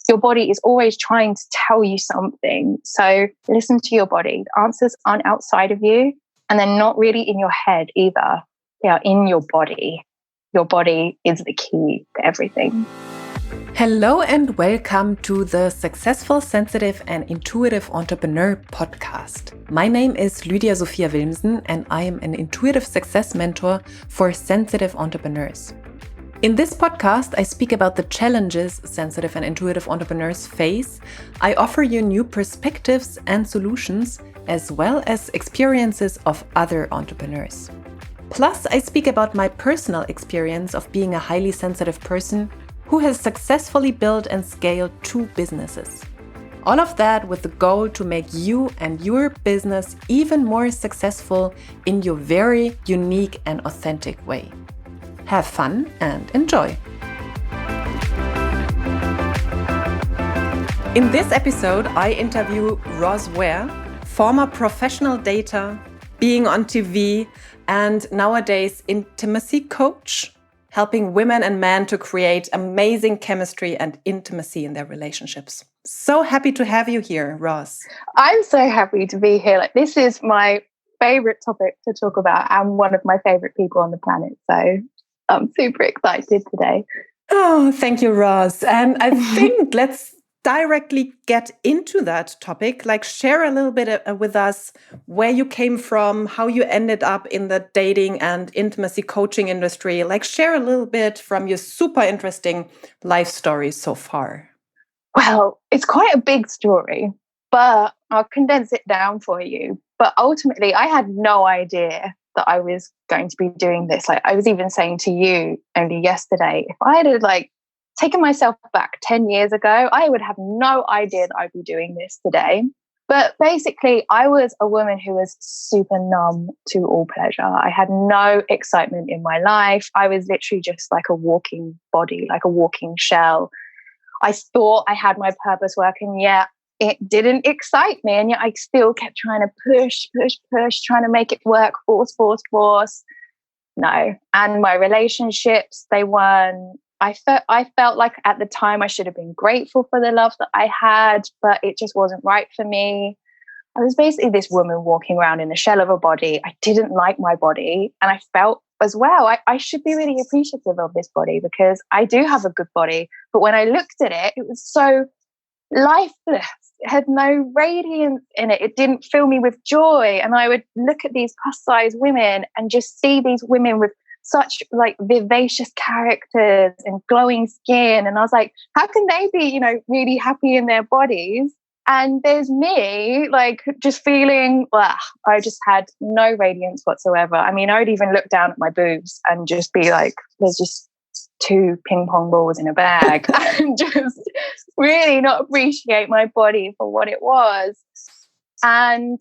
Your body is always trying to tell you something. So listen to your body. The answers aren't outside of you, and they're not really in your head either. They are in your body. Your body is the key to everything. Hello and welcome to the Successful, Sensitive and Intuitive Entrepreneur podcast. My name is Lydia Sophia Wilmsen and I am an intuitive success mentor for sensitive entrepreneurs. In this podcast, I speak about the challenges sensitive and intuitive entrepreneurs face. I offer you new perspectives and solutions, as well as experiences of other entrepreneurs. Plus, I speak about my personal experience of being a highly sensitive person who has successfully built and scaled 2 businesses. All of that with the goal to make you and your business even more successful in your very unique and authentic way. Have fun and enjoy. In this episode, I interview Roz Ware, former professional dater, being on TV, and nowadays intimacy coach, helping women and men to create amazing chemistry and intimacy in their relationships. So happy to have you here, Roz. I'm so happy to be here. This is my favorite topic to talk about and one of my favorite people on the planet. So I'm super excited today. Oh, thank you, Roz. And I think let's directly get into that topic. Share a little bit with us where you came from, how you ended up in the dating and intimacy coaching industry. Share a little bit from your super interesting life story so far. Well, it's quite a big story, but I'll condense it down for you. But ultimately, I had no idea that I was going to be doing this. I was even saying to you only yesterday, if I had taken myself back 10 years ago, I would have no idea that I'd be doing this today. But basically, I was a woman who was super numb to all pleasure. I had no excitement in my life. I was literally just like a walking body, like a walking shell. I thought I had my purpose work, and yet it didn't excite me. And yet I still kept trying to push, trying to make it work, force. No. And my relationships, they weren't. I felt like at the time I should have been grateful for the love that I had, but it just wasn't right for me. I was basically this woman walking around in the shell of a body. I didn't like my body. And I felt as well, I should be really appreciative of this body because I do have a good body. But when I looked at it, it was so lifeless. It had no radiance in it. It didn't fill me with joy. And I would look at these plus size women and just see these women with such vivacious characters and glowing skin. And I was like, how can they be, really happy in their bodies? And there's me just feeling, I just had no radiance whatsoever. I mean, I would even look down at my boobs and just be like, there's just 2 ping pong balls in a bag and just really not appreciate my body for what it was. And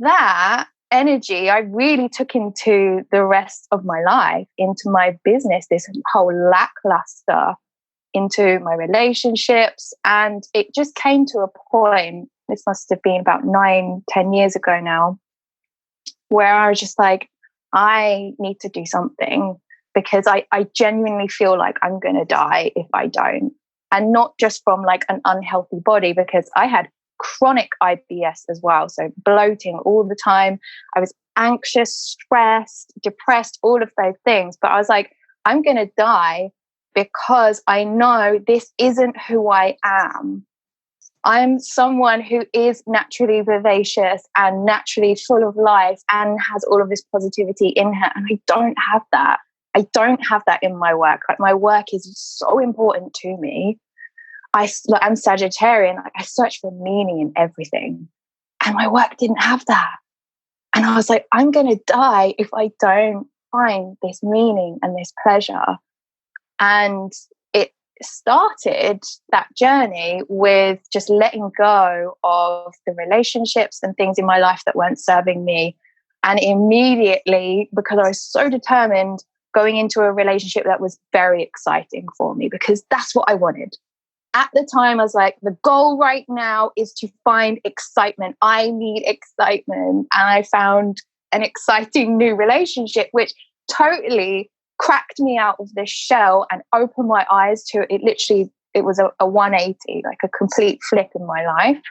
that energy I really took into the rest of my life, into my business, this whole lackluster, into my relationships. And it just came to a point, this must have been about 9-10 years ago now, where I was just like, I need to do something because I genuinely feel like I'm going to die if I don't. And not just from an unhealthy body, because I had chronic IBS as well. So bloating all the time. I was anxious, stressed, depressed, all of those things. But I was like, I'm going to die because I know this isn't who I am. I'm someone who is naturally vivacious and naturally full of life and has all of this positivity in her. And I don't have that. I don't have that in my work. My work is so important to me. I'm Sagittarian. I search for meaning in everything. And my work didn't have that. And I was like, I'm going to die if I don't find this meaning and this pleasure. And it started that journey with just letting go of the relationships and things in my life that weren't serving me. And immediately, because I was so determined, going into a relationship that was very exciting for me because that's what I wanted. At the time, I was like, the goal right now is to find excitement. I need excitement. And I found an exciting new relationship, which totally cracked me out of this shell and opened my eyes to it. it was a 180, like a complete flip in my life,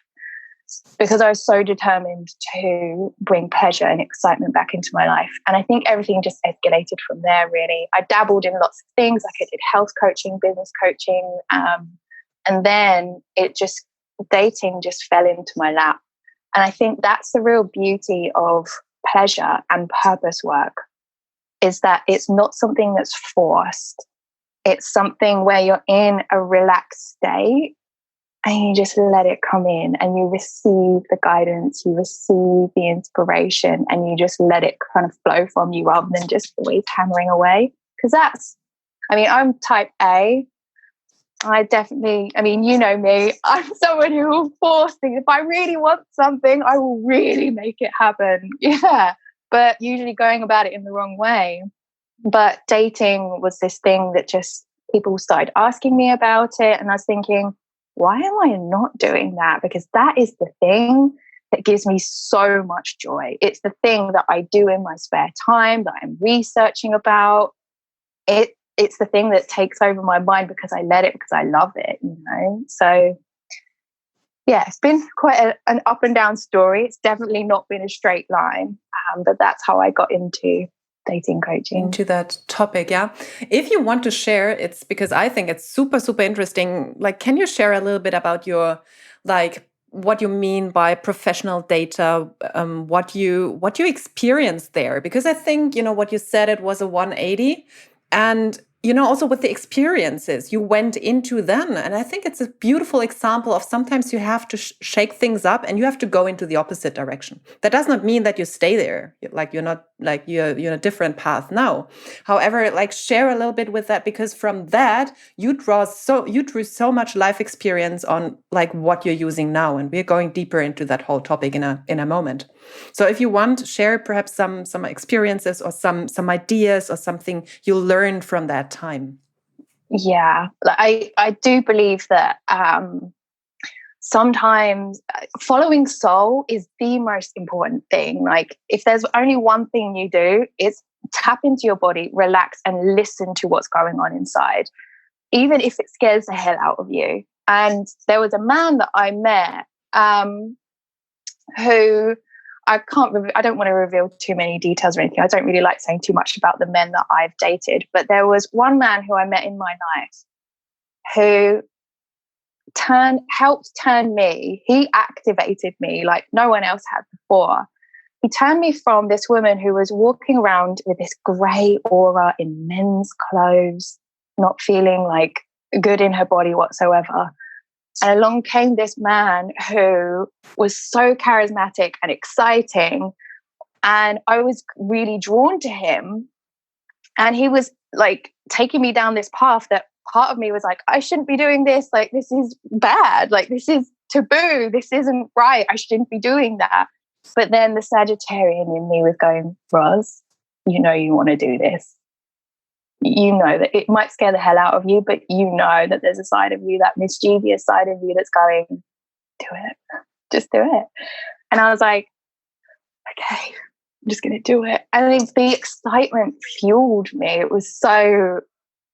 because I was so determined to bring pleasure and excitement back into my life. And I think everything just escalated from there, really. I dabbled in lots of things, like I did health coaching, business coaching. And then dating just fell into my lap. And I think that's the real beauty of pleasure and purpose work, is that it's not something that's forced. It's something where you're in a relaxed state and you just let it come in, and you receive the guidance, you receive the inspiration, and you just let it kind of flow from you rather than just always hammering away. Because I'm type A. You know me, I'm someone who will force things. If I really want something, I will really make it happen. Yeah. But usually going about it in the wrong way. But dating was this thing that just people started asking me about it. And I was thinking, why am I not doing that? Because that is the thing that gives me so much joy. It's the thing that I do in my spare time, that I'm researching about. It's the thing that takes over my mind because I let it, because I love it, you know? So yeah, it's been quite an up and down story. It's definitely not been a straight line, but that's how I got into dating coaching. Into that topic, yeah. If you want to share, it's because I think it's super, super interesting. Like, can you share a little bit about your, like, what you mean by professional data, what you experienced there? Because I think, what you said, it was a 180. And, also with the experiences you went into then. And I think it's a beautiful example of sometimes you have to shake things up and you have to go into the opposite direction. That does not mean that you stay there. Like you're not, like you're in a different path now. However, like share a little bit with that, because from that, you drew so much life experience on like what you're using now. And we're going deeper into that whole topic in a moment. So if you want, share perhaps some experiences or some ideas or something you learned from that time. Yeah, I do believe that sometimes following soul is the most important thing. Like if there's only one thing you do, it's tap into your body, relax, and listen to what's going on inside, even if it scares the hell out of you. And there was a man that I met who I don't want to reveal too many details or anything. I don't really like saying too much about the men that I've dated, but there was one man who I met in my life who helped turn me. He activated me like no one else had before. He turned me from this woman who was walking around with this grey aura in men's clothes, not feeling like good in her body whatsoever. And along came this man who was so charismatic and exciting. And I was really drawn to him. And he was like taking me down this path that part of me was like, I shouldn't be doing this. Like, this is bad. Like, this is taboo. This isn't right. I shouldn't be doing that. But then the Sagittarian in me was going, Roz, you want to do this. You know that it might scare the hell out of you, but you know that there's a side of you, that mischievous side of you that's going, do it. Just do it. And I was like, okay, I'm just going to do it. And the excitement fueled me. It was so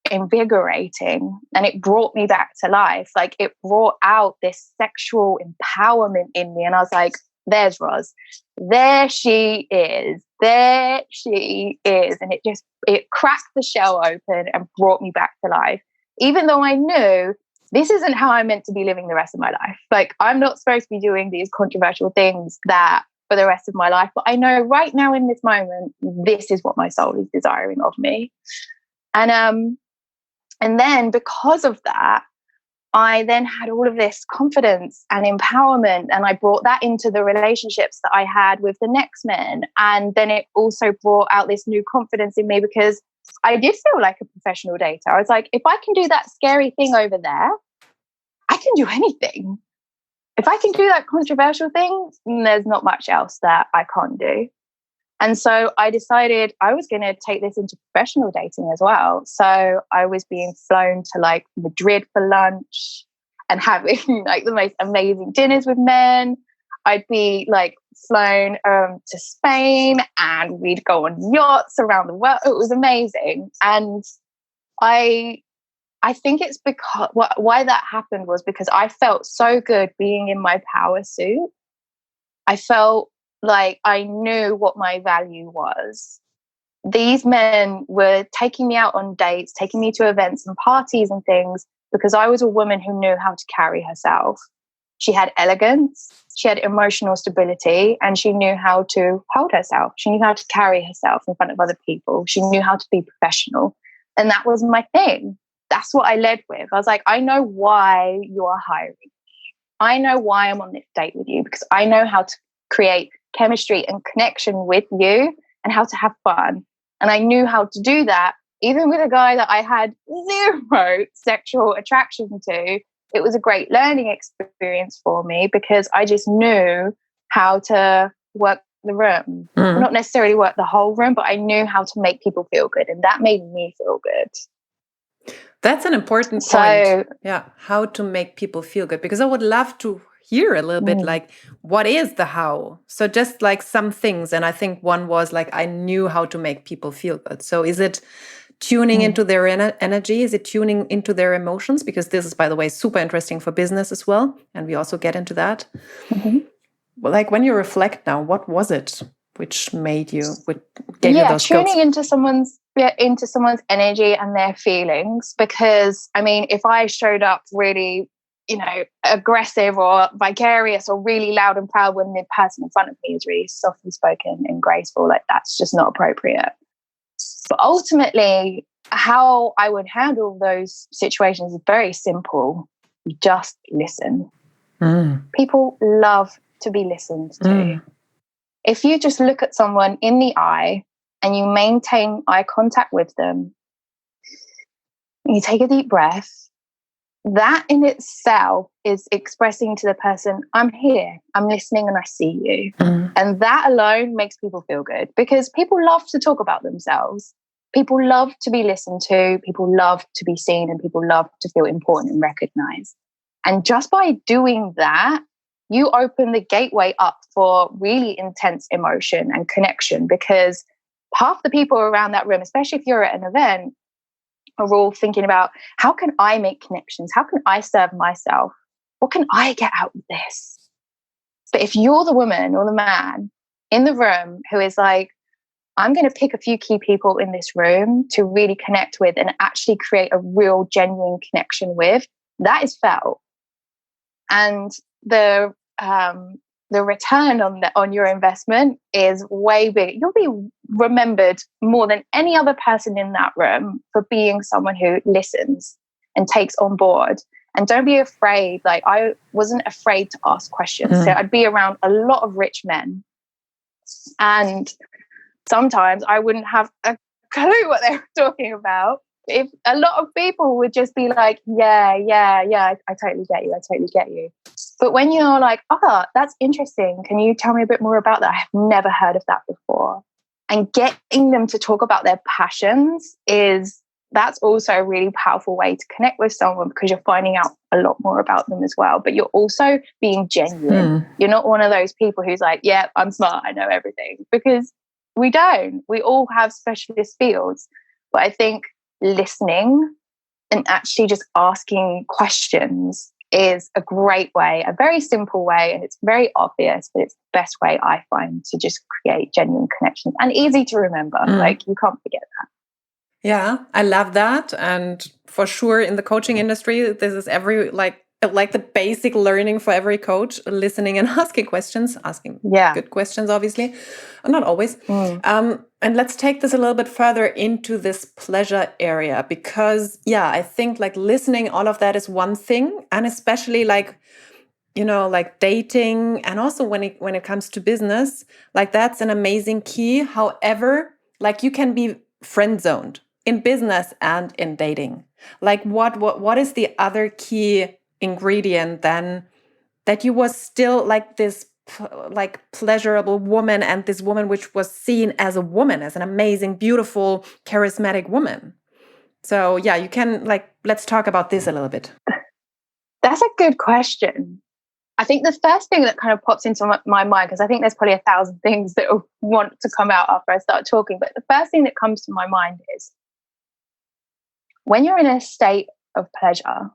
invigorating and it brought me back to life. Like it brought out this sexual empowerment in me. And I was like, there's Roz. There she is. There she is. And it cracked the shell open and brought me back to life. Even though I knew this isn't how I'm meant to be living the rest of my life. Like I'm not supposed to be doing these controversial things that for the rest of my life. But I know right now in this moment, this is what my soul is desiring of me. And then because of that, I then had all of this confidence and empowerment, and I brought that into the relationships that I had with the next men. And then it also brought out this new confidence in me because I did feel like a professional dater. I was like, if I can do that scary thing over there, I can do anything. If I can do that controversial thing, there's not much else that I can't do. And so I decided I was going to take this into professional dating as well. So I was being flown to like Madrid for lunch and having like the most amazing dinners with men. I'd be like flown to Spain and we'd go on yachts around the world. It was amazing. And I I think it's because why that happened was because I felt so good being in my power suit. I felt like I knew what my value was. These men were taking me out on dates, taking me to events and parties and things because I was a woman who knew how to carry herself. She had elegance, she had emotional stability, and she knew how to hold herself. She knew how to carry herself in front of other people. She knew how to be professional. And that was my thing. That's what I led with. I was like, I know why you are hiring me. I know why I'm on this date with you because I know how to create chemistry and connection with you and how to have fun. And I knew how to do that, even with a guy that I had zero sexual attraction to. It was a great learning experience for me because I just knew how to work the room. Not necessarily work the whole room, but I knew how to make people feel good. And that made me feel good. That's an important point. Yeah, how to make people feel good. Because I would love to hear a little bit like, what is the how? So just like some things. And I think one was like, I knew how to make people feel good. So is it tuning into their energy? Is it tuning into their emotions? Because this is, by the way, super interesting for business as well. And we also get into that. Well, like when you reflect now, what was it which made you, which gave you those skills? Tuning into someone's energy and their feelings. Because I mean, if I showed up really, aggressive or vicarious or really loud and proud when the person in front of me is really softly spoken and graceful, like that's just not appropriate. But ultimately, how I would handle those situations is very simple. You just listen. People love to be listened to. If you just look at someone in the eye and you maintain eye contact with them, and you take a deep breath, that in itself is expressing to the person, I'm here, I'm listening, and I see you. And that alone makes people feel good because people love to talk about themselves. People love to be listened to, people love to be seen, and people love to feel important and recognized. And just by doing that, you open the gateway up for really intense emotion and connection because half the people around that room, especially if you're at an event, are all thinking about how can I make connections? How can I serve myself? What can I get out of this? But if you're the woman or the man in the room who is like, I'm going to pick a few key people in this room to really connect with and actually create a real genuine connection with, that is felt. And the return on your investment is way big. You'll be remembered more than any other person in that room for being someone who listens and takes on board. And don't be afraid. Like I wasn't afraid to ask questions. So I'd be around a lot of rich men, and sometimes I wouldn't have a clue what they were talking about. If a lot of people would just be like, yeah, I totally get you. But when you're like, that's interesting. Can you tell me a bit more about that? I've never heard of that before. And getting them to talk about their passions that's also a really powerful way to connect with someone because you're finding out a lot more about them as well. But you're also being genuine. You're not one of those people who's like, yeah, I'm smart, I know everything. Because we don't. We all have specialist fields. But I think listening and actually just asking questions is a great way, a very simple way, and it's very obvious, but it's the best way I find to just create genuine connections and easy to remember. Like you can't forget that. Yeah, I love that. And for sure in the coaching industry, this is like the basic learning for every coach, listening and asking questions, good questions, obviously, not always. And let's take this a little bit further into this pleasure area, because I think like listening, all of that is one thing. And especially like dating, and also when it comes to business, like that's an amazing key. However, like you can be friend zoned in business and in dating. Like what is the other key ingredient then that you was still like this pleasurable woman, and this woman which was seen as a woman, as an amazing, beautiful, charismatic woman? So you can let's talk about this a little bit. That's a good question. I think the first thing that kind of pops into my mind, because I think there's probably 1,000 things that want to come out after I start talking, but the first thing that comes to my mind is when you're in a state of pleasure,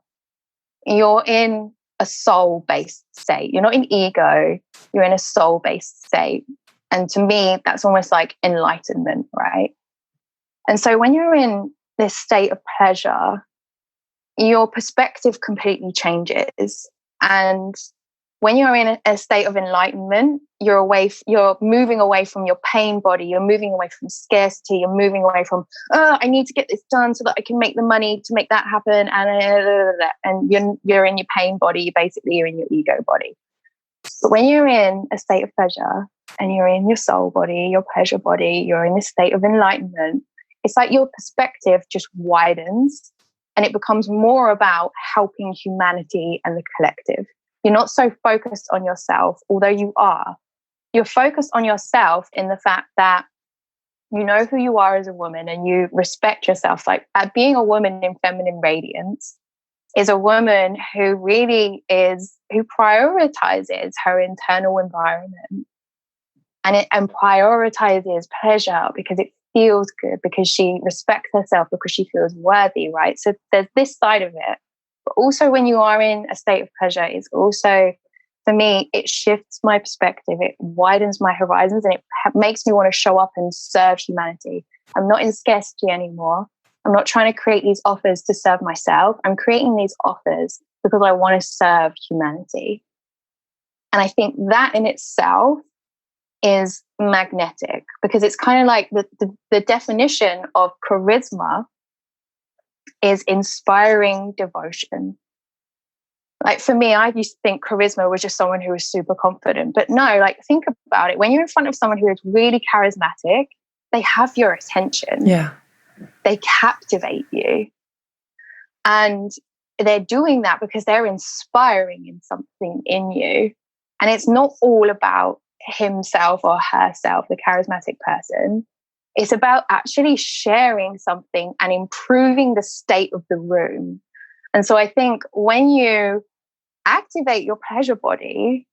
you're in a soul-based state. You're not in ego, you're in a soul-based state. And to me, that's almost like enlightenment, right? And so when you're in this state of pleasure, your perspective completely changes. And when you're in a state of enlightenment, you're moving away from your pain body, you're moving away from scarcity, you're moving away from, I need to get this done so that I can make the money to make that happen. And you're in your pain body, you're in your ego body. But when you're in a state of pleasure and you're in your soul body, your pleasure body, you're in this state of enlightenment, it's like your perspective just widens and it becomes more about helping humanity and the collective. You're not so focused on yourself, although you are. You're focused on yourself in the fact that you know who you are as a woman and you respect yourself. Like being a woman in feminine radiance is a woman who prioritizes her internal environment and prioritizes pleasure because it feels good, because she respects herself, because she feels worthy, right? So there's this side of it. But also when you are in a state of pleasure, it's also, for me, it shifts my perspective, it widens my horizons, and it makes me want to show up and serve humanity. I'm not in scarcity anymore. I'm not trying to create these offers to serve myself. I'm creating these offers because I want to serve humanity. And I think that in itself is magnetic, because it's kind of like the definition of charisma is inspiring devotion. Like for me, I used to think charisma was just someone who was super confident. But no, like think about it. When you're in front of someone who is really charismatic, they have your attention. Yeah. They captivate you. And they're doing that because they're inspiring in something in you. And it's not all about himself or herself, the charismatic person. It's about actually sharing something and improving the state of the room. And so I think when you activate your pleasure body,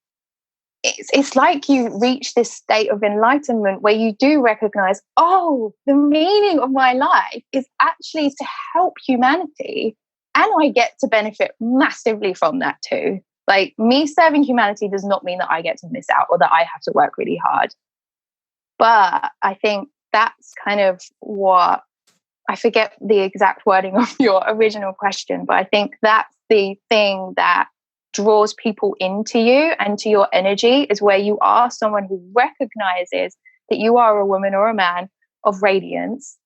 it's like you reach this state of enlightenment where you do recognize, oh, the meaning of my life is actually to help humanity. And I get to benefit massively from that too. Like me serving humanity does not mean that I get to miss out or that I have to work really hard. But I think that's kind of what, I forget the exact wording of your original question, but I think that's the thing that draws people into you and to your energy, is where you are someone who recognizes that you are a woman or a man of radiance,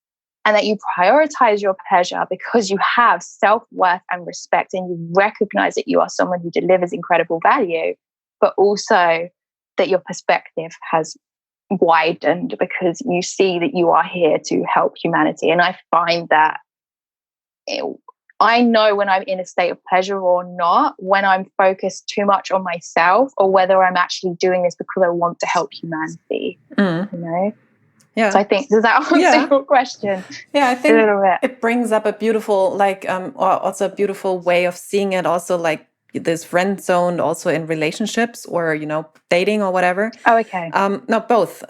and that you prioritize your pleasure because you have self-worth and respect, and you recognize that you are someone who delivers incredible value, but also that your perspective has widened because you see that you are here to help humanity. And I find that I know when I'm in a state of pleasure or not, when I'm focused too much on myself, or whether I'm actually doing this because I want to help humanity, you know? Yeah. So I think, does that answer your question? Yeah, I think it brings up a beautiful, or also a beautiful way of seeing it. Also, like this friend zone, also in relationships or dating or whatever. Oh, okay. No, both.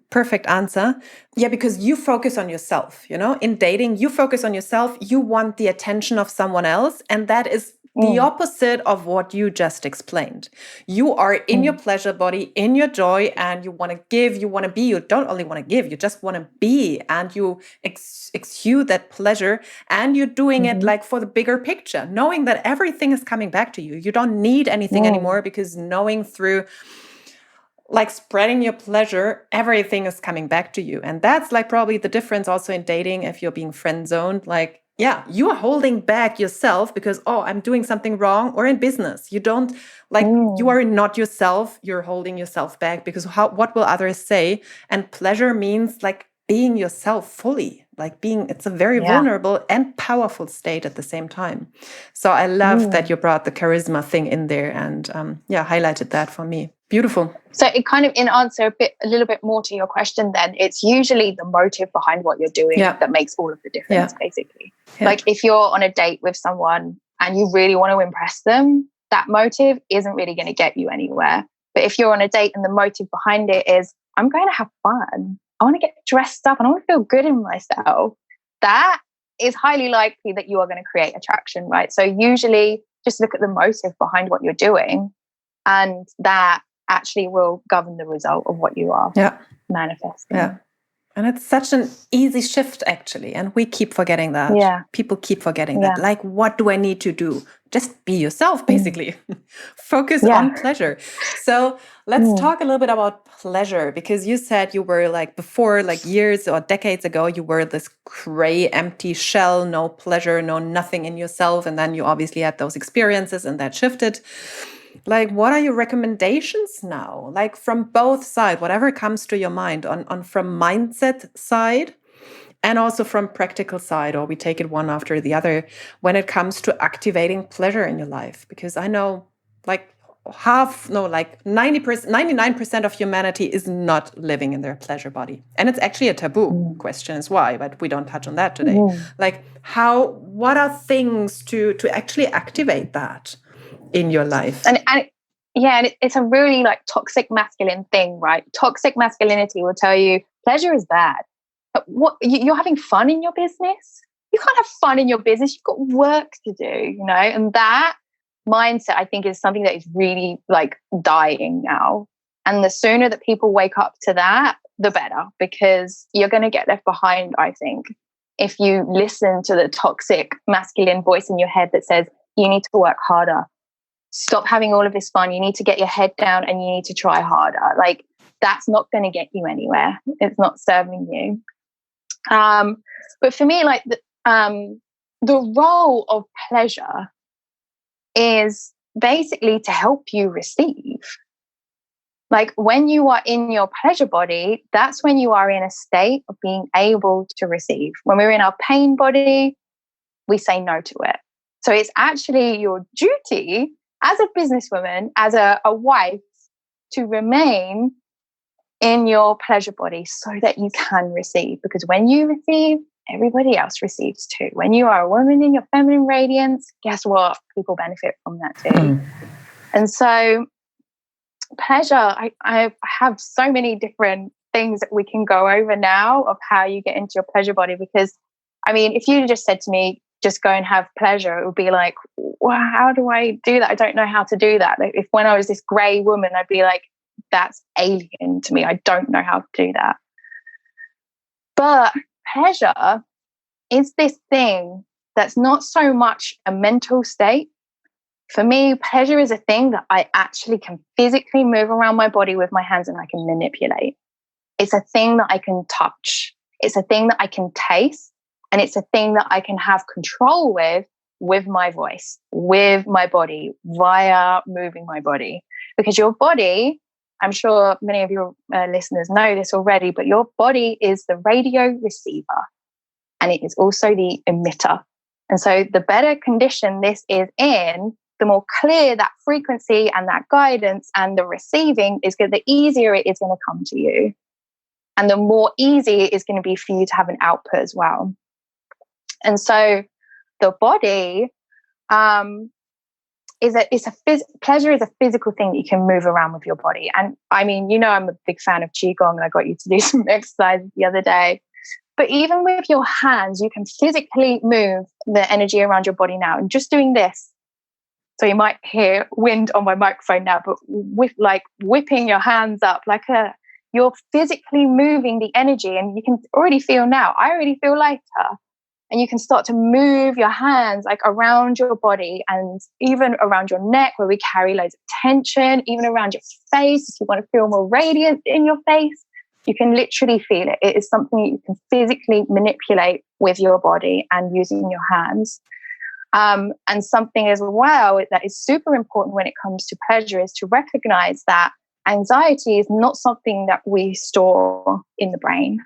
Perfect answer. Yeah, because you focus on yourself. In dating, you focus on yourself. You want the attention of someone else, and that is the opposite of what you just explained. You are in your pleasure body, in your joy, and you want to give, you want to be. You don't only want to give, you just want to be, and you exude that pleasure, and you're doing it like for the bigger picture, knowing that everything is coming back to you. You don't need anything anymore, because knowing through like spreading your pleasure, everything is coming back to you. And that's like probably the difference also in dating. If you're being friend zoned, like, yeah, you are holding back yourself because, I'm doing something wrong. Or in business, you don't you are not yourself. You're holding yourself back because what will others say? And pleasure means like being yourself fully, like it's a very vulnerable and powerful state at the same time. So I love that you brought the charisma thing in there and highlighted that for me. Beautiful. So it kind of, in answer a little bit more to your question, then it's usually the motive behind what you're doing that makes all of the difference, basically. Yeah. Like if you're on a date with someone and you really want to impress them, that motive isn't really going to get you anywhere. But if you're on a date and the motive behind it is, I'm going to have fun, I want to get dressed up and I want to feel good in myself, that it's highly likely that you are going to create attraction, right? So usually just look at the motive behind what you're doing, and that actually will govern the result of what you are manifesting. Yeah. And it's such an easy shift, actually. And we keep forgetting that. Yeah. People keep forgetting that. Like, what do I need to do? Just be yourself, basically. Focus on pleasure. So let's talk a little bit about pleasure, because you said you were like before, like years or decades ago, you were this gray, empty shell, no pleasure, no nothing in yourself. And then you obviously had those experiences and that shifted. Like, what are your recommendations now? Like from both sides, whatever comes to your mind on from mindset side and also from practical side, or we take it one after the other when it comes to activating pleasure in your life. Because I know like 90%, 99% of humanity is not living in their pleasure body. And it's actually a taboo. Question is why, but we don't touch on that today. Like what are things to actually activate that in your life? And it's a really like toxic masculine thing, right? Toxic masculinity will tell you pleasure is bad. But you're having fun in your business? You can't have fun in your business. You've got work to do, and that mindset, I think, is something that is really like dying now. And the sooner that people wake up to that, the better, because you're going to get left behind, I think, if you listen to the toxic masculine voice in your head that says you need to work harder. Stop having all of this fun. You need to get your head down and you need to try harder. Like, that's not going to get you anywhere. It's not serving you. But for me, like the role of pleasure is basically to help you receive. Like when you are in your pleasure body, that's when you are in a state of being able to receive. When we're in our pain body, we say no to it. So it's actually your duty as a businesswoman, as a wife, to remain in your pleasure body so that you can receive. Because when you receive, everybody else receives too. When you are a woman in your feminine radiance, guess what? People benefit from that too. And so pleasure, I have so many different things that we can go over now of how you get into your pleasure body. Because, I mean, if you just said to me, just go and have pleasure, it would be like, well, how do I do that? I don't know how to do that. Like if when I was this grey woman, I'd be like, that's alien to me. I don't know how to do that. But pleasure is this thing that's not so much a mental state. For me, pleasure is a thing that I actually can physically move around my body with my hands and I can manipulate. It's a thing that I can touch. It's a thing that I can taste. And it's a thing that I can have control with my voice, with my body, via moving my body. Because your body, I'm sure many of your listeners know this already, but your body is the radio receiver and it is also the emitter. And so the better condition this is in, the more clear that frequency and that guidance and the receiving is good, the easier it is going to come to you. And the more easy it is going to be for you to have an output as well. And so the body pleasure is a physical thing that you can move around with your body. And I mean, I'm a big fan of Qigong and I got you to do some exercises the other day. But even with your hands, you can physically move the energy around your body now. And just doing this, so you might hear wind on my microphone now, but with like whipping your hands up, you're physically moving the energy, and you can already feel now. I already feel lighter. And you can start to move your hands like around your body and even around your neck where we carry loads of tension, even around your face. If you want to feel more radiant in your face, you can literally feel it. It is something you can physically manipulate with your body and using your hands. And something as well that is super important when it comes to pleasure is to recognize that anxiety is not something that we store in the brain.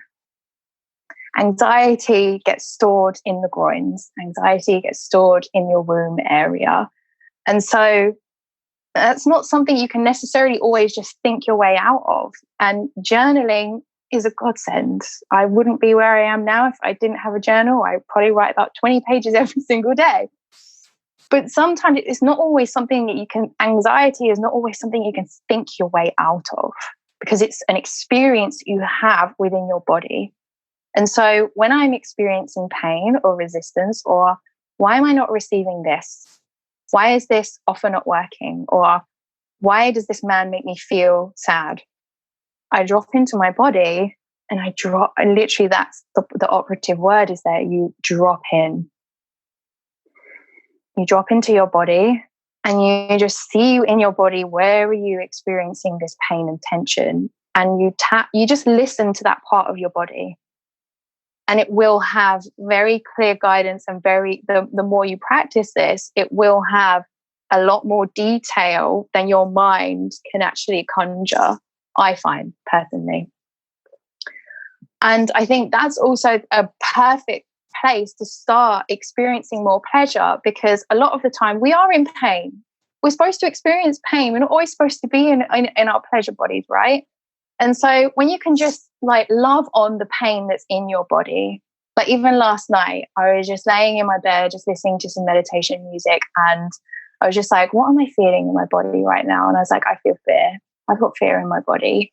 Anxiety gets stored in the groins. Anxiety gets stored in your womb area. And so that's not something you can necessarily always just think your way out of. And journaling is a godsend. I wouldn't be where I am now if I didn't have a journal. I probably write about 20 pages every single day. But sometimes it's not always something that anxiety is not always something you can think your way out of, because it's an experience you have within your body. And so when I'm experiencing pain or resistance, or why am I not receiving this? Why is this offer not working? Or why does this man make me feel sad? I drop into my body and and literally that's the operative word is that you drop in. You drop into your body and you just see in your body, where are you experiencing this pain and tension? And you just listen to that part of your body. And it will have very clear guidance, and the more you practice this, it will have a lot more detail than your mind can actually conjure, I find personally. And I think that's also a perfect place to start experiencing more pleasure, because a lot of the time we are in pain. We're supposed to experience pain. We're not always supposed to be in our pleasure bodies, right? And so when you can just like love on the pain that's in your body, like even last night, I was just laying in my bed, just listening to some meditation music. And I was just like, what am I feeling in my body right now? And I was like, I feel fear. I've got fear in my body.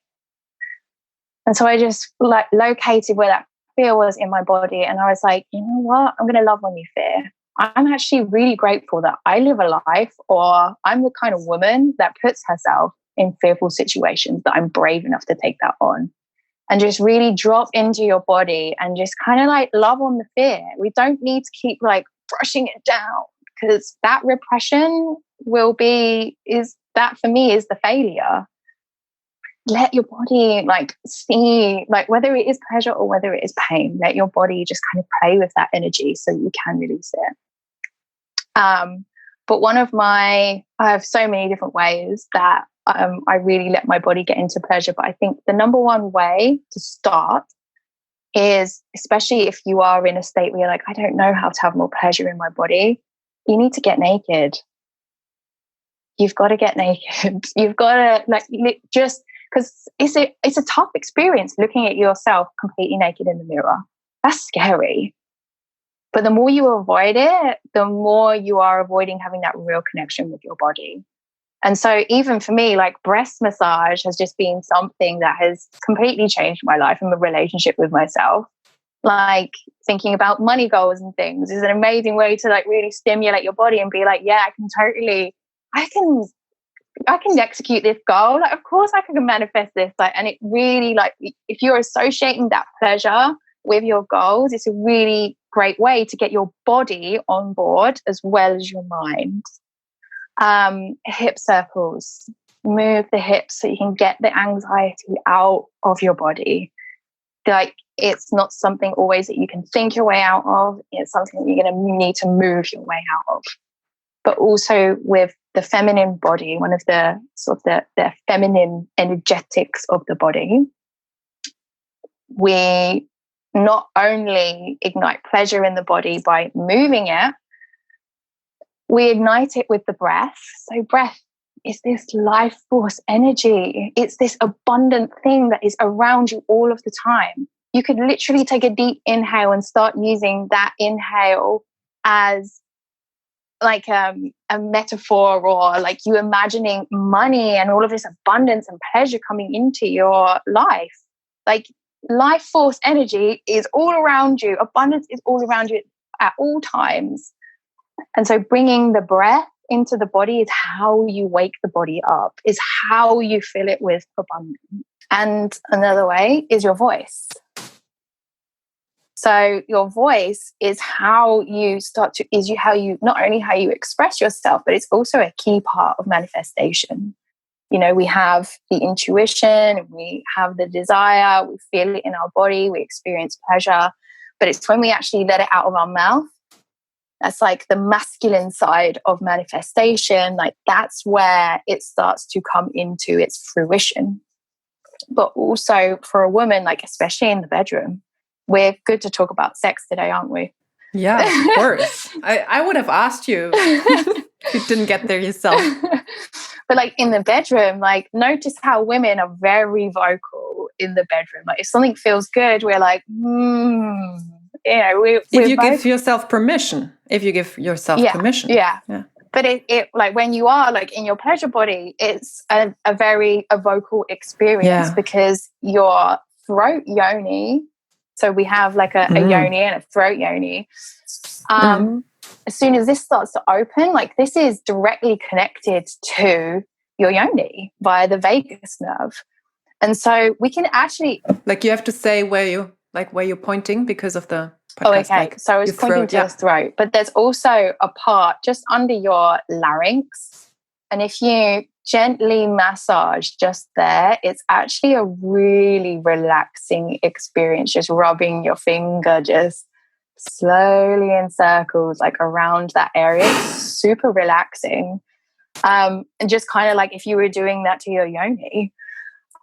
And so I just like located where that fear was in my body. And I was like, you know what? I'm going to love on you, fear. I'm actually really grateful that I live a life, or I'm the kind of woman that puts herself in fearful situations, that I'm brave enough to take that on. And just really drop into your body and just kind of like love on the fear. We don't need to keep like brushing it down, because that repression is for me is the failure. Let your body like see, like whether it is pleasure or whether it is pain, let your body just kind of play with that energy so you can release it. But I have so many different ways that I really let my body get into pleasure. But I think the number one way to start is, especially if you are in a state where you're like, I don't know how to have more pleasure in my body, you need to get naked. You've got to get naked. You've got to like just, because it's a tough experience looking at yourself completely naked in the mirror. That's scary. But the more you avoid it, the more you are avoiding having that real connection with your body. And so even for me, like breast massage has just been something that has completely changed my life and my relationship with myself. Like thinking about money goals and things is an amazing way to like really stimulate your body and be like, yeah, I can execute this goal. Like, of course I can manifest this. Like, and it really, like, if you're associating that pleasure with your goals, it's a really great way to get your body on board as well as your mind. Hip circles, move the hips so you can get the anxiety out of your body. Like, it's not something always that you can think your way out of. It's something that you're going to need to move your way out of. But also with the feminine body, one of the sort of the feminine energetics of the body, we not only ignite pleasure in the body by moving it, we ignite it with the breath. So breath is this life force energy. It's this abundant thing that is around you all of the time. You could literally take a deep inhale and start using that inhale as like a metaphor, or like you imagining money and all of this abundance and pleasure coming into your life. Like life force energy is all around you. Abundance is all around you at all times. And so bringing the breath into the body is how you wake the body up, is how you fill it with abundance. And another way is your voice. So your voice is how you not only how you express yourself, but it's also a key part of manifestation. You know, we have the intuition, we have the desire, we feel it in our body, we experience pleasure, but it's when we actually let it out of our mouth. That's like the masculine side of manifestation. Like that's where it starts to come into its fruition. But also for a woman, like especially in the bedroom, we're good to talk about sex today, aren't we? Yeah, of course. I would have asked you if you didn't get there yourself. But like in the bedroom, like notice how women are very vocal in the bedroom. Like if something feels good, we're like, if you give yourself permission. Permission. Yeah. But it like when you are like in your pleasure body, it's a very vocal experience, because your throat yoni So we have like a yoni and a throat yoni. As soon as this starts to open, like this is directly connected to your yoni via the vagus nerve. And so we can actually... Like you have to say where you're pointing because of the podcast. Oh, okay. Like so I was pointing to your throat, but there's also a part just under your larynx. And if you gently massage just there, it's actually a really relaxing experience, just rubbing your finger just slowly in circles, like around that area. It's super relaxing. And just kind of like if you were doing that to your yoni.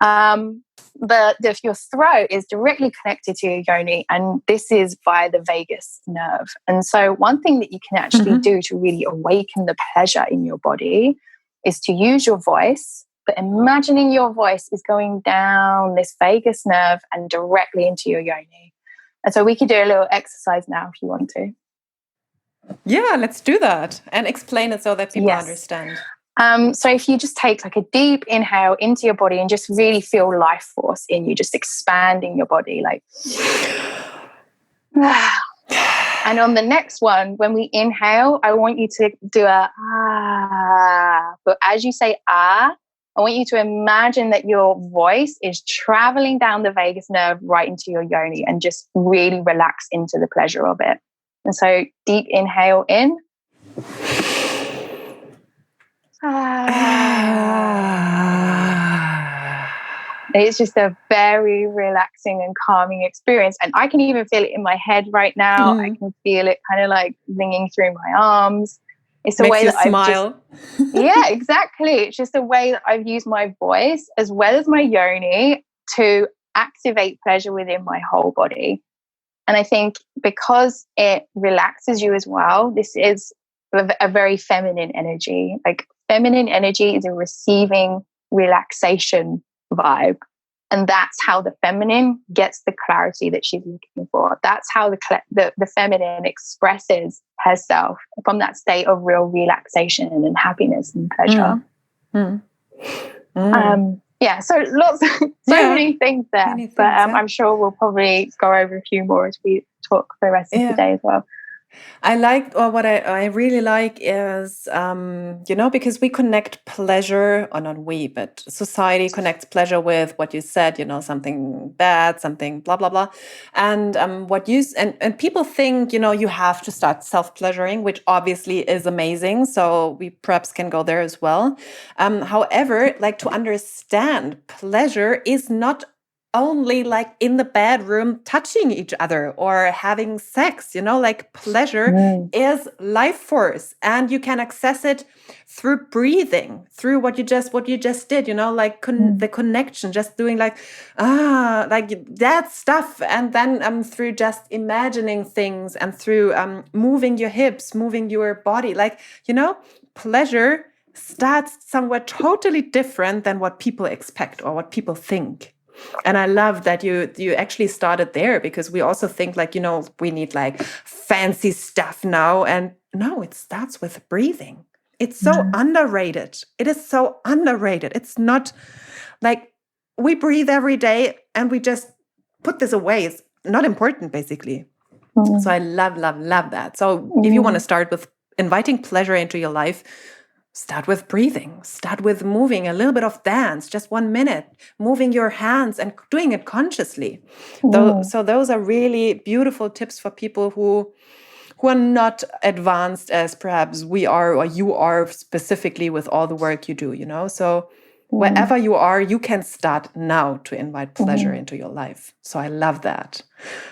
But if your throat is directly connected to your yoni, and this is via the vagus nerve. And so one thing that you can actually do to really awaken the pleasure in your body is to use your voice, but imagining your voice is going down this vagus nerve and directly into your yoni. And so we could do a little exercise now if you want to. Yeah, let's do that and explain it so that people understand. So if you just take like a deep inhale into your body and just really feel life force in you, just expanding your body, like. And on the next one, when we inhale, I want you to do a ah. But as you say ah, I want you to imagine that your voice is traveling down the vagus nerve right into your yoni and just really relax into the pleasure of it. And so deep inhale in. It's just a very relaxing and calming experience. And I can even feel it in my head right now. I can feel it kind of like ringing through my arms. It's a Makes way you that smile. Yeah, exactly. It's just a way that I've used my voice as well as my yoni to activate pleasure within my whole body. And I think because it relaxes you as well, this is a very feminine energy. Like feminine energy is a receiving relaxation vibe. And that's how the feminine gets the clarity that she's looking for. That's how the feminine expresses herself from that state of real relaxation and happiness and pleasure. Yeah, so many things there. Many things, but I'm sure we'll probably go over a few more as we talk for the rest of the day as well. What I really like is, because we connect pleasure, or not we, but society connects pleasure with what you said, something bad, something blah, blah, blah. And and people think, you have to start self-pleasuring, which obviously is amazing. So we perhaps can go there as well. However, like to understand pleasure is not only like in the bedroom touching each other or having sex, like pleasure is life force, and you can access it through breathing, through what you just did, the connection, just doing like that stuff, and then through just imagining things and through moving your hips, moving your body, pleasure starts somewhere totally different than what people expect or what people think. And I love that you actually started there, because we also think we need like fancy stuff now. And no, it starts with breathing. It's so underrated. It is so underrated. It's not like we breathe every day and we just put this away. It's not important, basically. So I love that. So if you want to start with inviting pleasure into your life, start with breathing. Start with moving, a little bit of dance, just 1 minute, moving your hands and doing it consciously. So those are really beautiful tips for people who are not advanced as perhaps we are or you are, specifically with all the work you do, So wherever you are, you can start now to invite pleasure into your life. So I love that.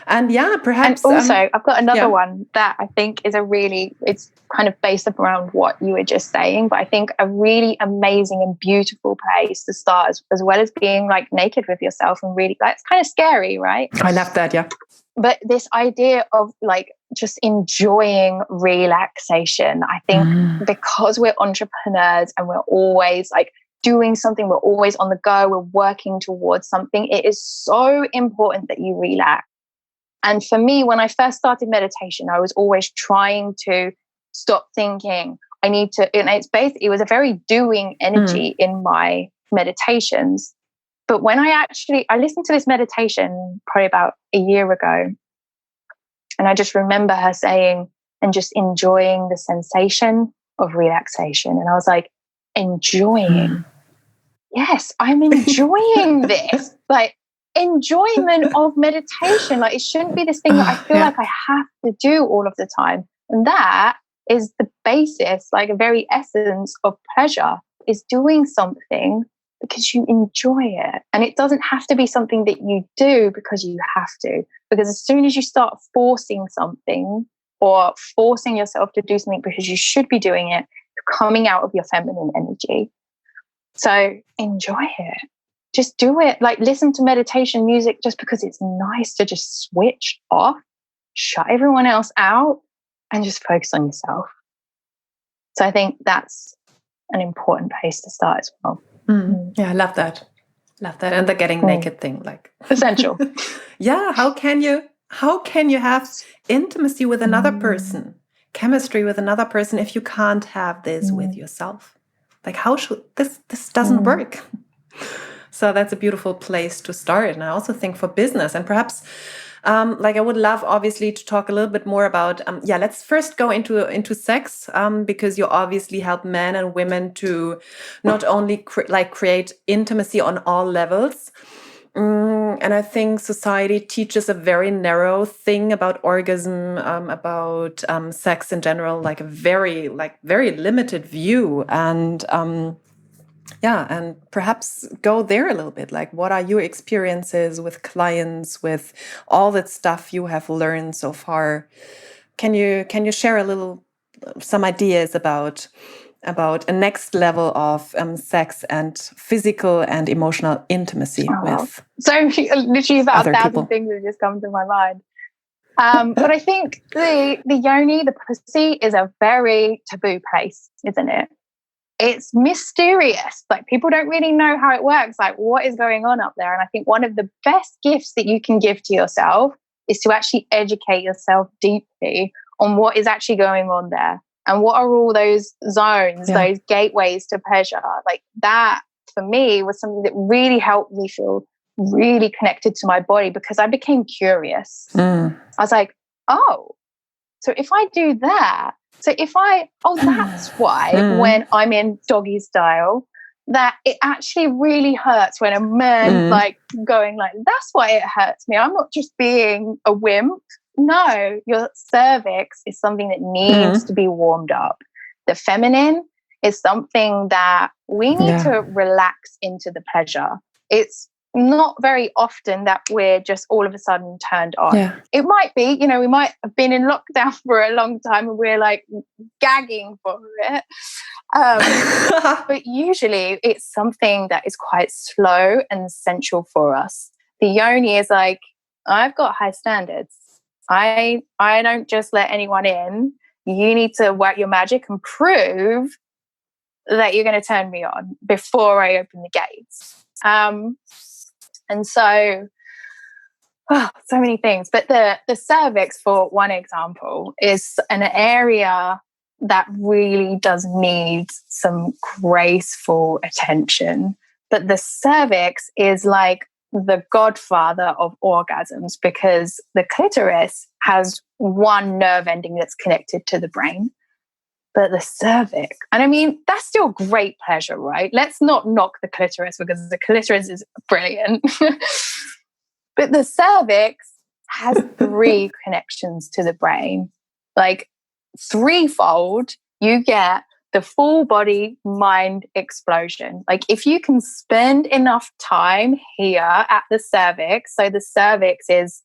And perhaps... And also, I've got another one that I think is it's kind of based up around what you were just saying, but I think a really amazing and beautiful place to start, as well as being like naked with yourself and really, it's kind of scary, right? I love that, yeah. But this idea of like just enjoying relaxation, I think because we're entrepreneurs and we're always like doing something, we're always on the go, we're working towards something, it is so important that you relax. And for me, when I first started meditation, I was always trying to stop thinking. And it was a very doing energy in my meditations. But when I listened to this meditation probably about a year ago, and I just remember her saying, and just enjoying the sensation of relaxation. And I was like, enjoying. Yes, I'm enjoying this. Like, enjoyment of meditation. Like, it shouldn't be this thing that I feel like I have to do all of the time. And that is the basis, like a very essence of pleasure, is doing something because you enjoy it. And it doesn't have to be something that you do because you have to. Because as soon as you start forcing something or forcing yourself to do something because you should be doing it, you're coming out of your feminine energy. So enjoy it. Just do it. Like, listen to meditation music just because it's nice to just switch off, shut everyone else out, and just focus on yourself. So I think that's an important place to start as well. Yeah, I love that. Love that. And the getting naked thing, like essential. Yeah. How can you have intimacy with another person, chemistry with another person, if you can't have this with yourself? Like, how should this doesn't work? So that's a beautiful place to start. And I also think for business, and perhaps like I would love obviously to talk a little bit more about, let's first go into sex, because you obviously help men and women to not only create intimacy on all levels. And I think society teaches a very narrow thing about orgasm, about sex in general, like a very limited view. And and perhaps go there a little bit. Like, what are your experiences with clients, with all that stuff you have learned so far? Can you share a little, some ideas about a next level of sex and physical and emotional intimacy with? So literally about 1,000 people. things have just come to my mind. But I think the yoni, the pussy, is a very taboo place, isn't it? It's mysterious. Like, people don't really know how it works. Like, what is going on up there? And I think one of the best gifts that you can give to yourself is to actually educate yourself deeply on what is actually going on there. And what are all those zones, those gateways to pleasure? Like, that, for me, was something that really helped me feel really connected to my body, because I became curious. I was like, oh, so if I do that, that's why when I'm in doggy style, that it actually really hurts when a man like going like, that's why it hurts me. I'm not just being a wimp. No, your cervix is something that needs to be warmed up. The feminine is something that we need to relax into the pleasure. It's not very often that we're just all of a sudden turned on. Yeah. It might be, we might have been in lockdown for a long time and we're like gagging for it. But usually it's something that is quite slow and sensual for us. The yoni is like, I've got high standards. I don't just let anyone in. You need to work your magic and prove that you're going to turn me on before I open the gates. And so, so many things. But the cervix, for one example, is an area that really does need some graceful attention. But the cervix is like the godfather of orgasms, because the clitoris has one nerve ending that's connected to the brain. But the cervix, and I mean, that's still great pleasure, right? Let's not knock the clitoris, because the clitoris is brilliant. But the cervix has 3 connections to the brain. Like, threefold, you get the full body mind explosion. Like, if you can spend enough time here at the cervix, so the cervix is,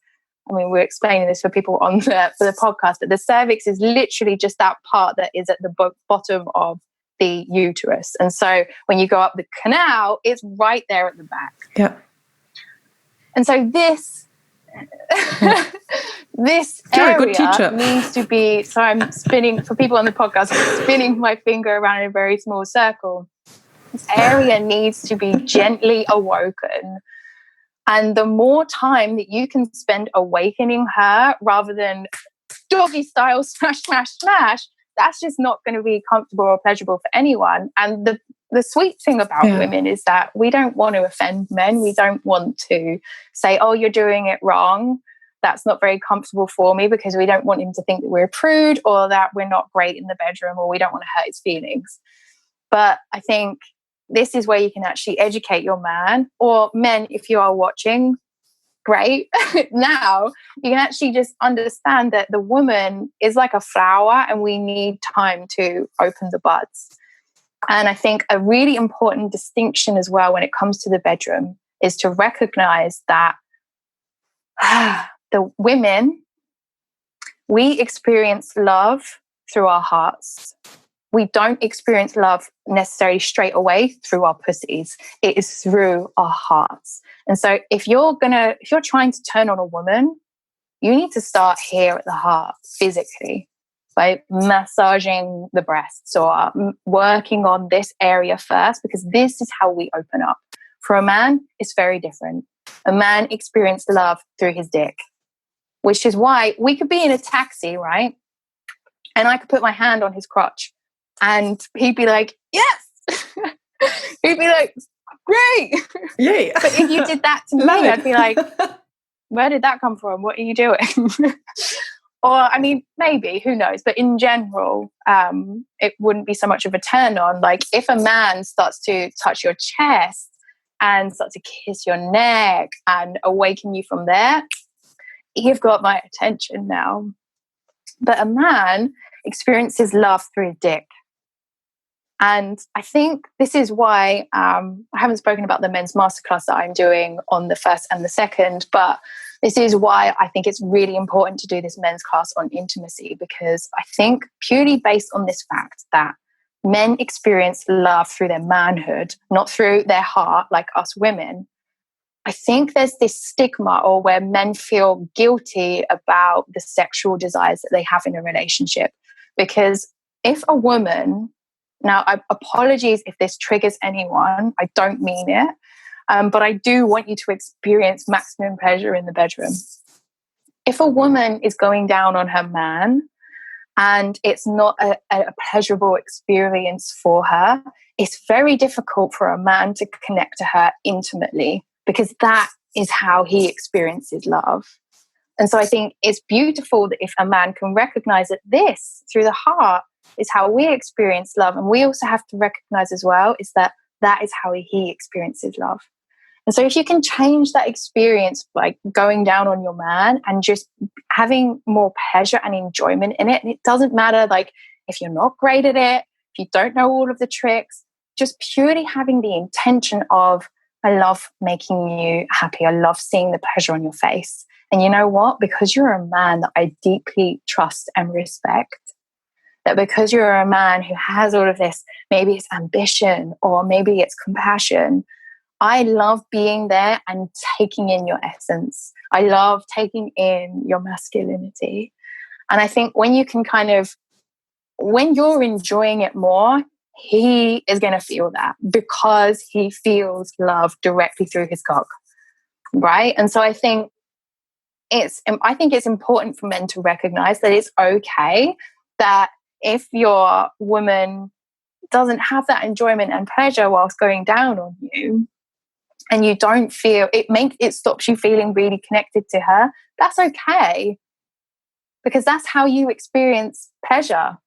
we're explaining this for people for the podcast, but the cervix is literally just that part that is at the bottom of the uterus. And so when you go up the canal, it's right there at the back. Yeah. And so this area needs to be, so I'm spinning, for people on the podcast, I'm spinning my finger around in a very small circle. This area needs to be gently awoken. And the more time that you can spend awakening her rather than doggy style smash, smash, smash, that's just not going to be comfortable or pleasurable for anyone. And the sweet thing about women is that we don't want to offend men. We don't want to say, oh, you're doing it wrong. That's not very comfortable for me, because we don't want him to think that we're a prude or that we're not great in the bedroom, or we don't want to hurt his feelings. But I think this is where you can actually educate your man, or men, if you are watching, great. Now you can actually just understand that the woman is like a flower and we need time to open the buds. And I think a really important distinction as well when it comes to the bedroom is to recognize that the women, we experience love through our hearts. We don't experience love necessarily straight away through our pussies. It is through our hearts. And so if you're trying to turn on a woman, you need to start here at the heart physically, by massaging the breasts or working on this area first, because this is how we open up. For a man, it's very different. A man experiences love through his dick, which is why we could be in a taxi, right? And I could put my hand on his crotch and he'd be like, yes. He'd be like, great. Yay. But if you did that to me, I'd be like, where did that come from? What are you doing? Or, I mean, maybe, who knows? But in general, it wouldn't be so much of a turn on. Like if a man starts to touch your chest and starts to kiss your neck and awaken you from there, you've got my attention now. But a man experiences love through his dick. And I think this is why I haven't spoken about the men's masterclass that I'm doing on the 1st and the 2nd, but this is why I think it's really important to do this men's class on intimacy, because I think purely based on this fact that men experience love through their manhood, not through their heart like us women, I think there's this stigma, or where men feel guilty about the sexual desires that they have in a relationship. Because if a woman, now apologies if this triggers anyone, I don't mean it, but I do want you to experience maximum pleasure in the bedroom. If a woman is going down on her man and it's not a pleasurable experience for her, it's very difficult for a man to connect to her intimately, because that is how he experiences love. And so I think it's beautiful that if a man can recognize that this, through the heart, is how we experience love. And we also have to recognize as well is that that is how he experiences love. And so if you can change that experience by going down on your man and just having more pleasure and enjoyment in it, and it doesn't matter like if you're not great at it, if you don't know all of the tricks, just purely having the intention of, I love making you happy. I love seeing the pleasure on your face. And you know what? Because you're a man that I deeply trust and respect, that because you're a man who has all of this, maybe it's ambition or maybe it's compassion, I love being there and taking in your essence. I love taking in your masculinity. And I think when you can when you're enjoying it more, he is going to feel that, because he feels love directly through his cock, right? And so I think it's important for men to recognize that it's okay that if your woman doesn't have that enjoyment and pleasure whilst going down on you, and you don't feel it stops you feeling really connected to her, that's okay, because that's how you experience pleasure.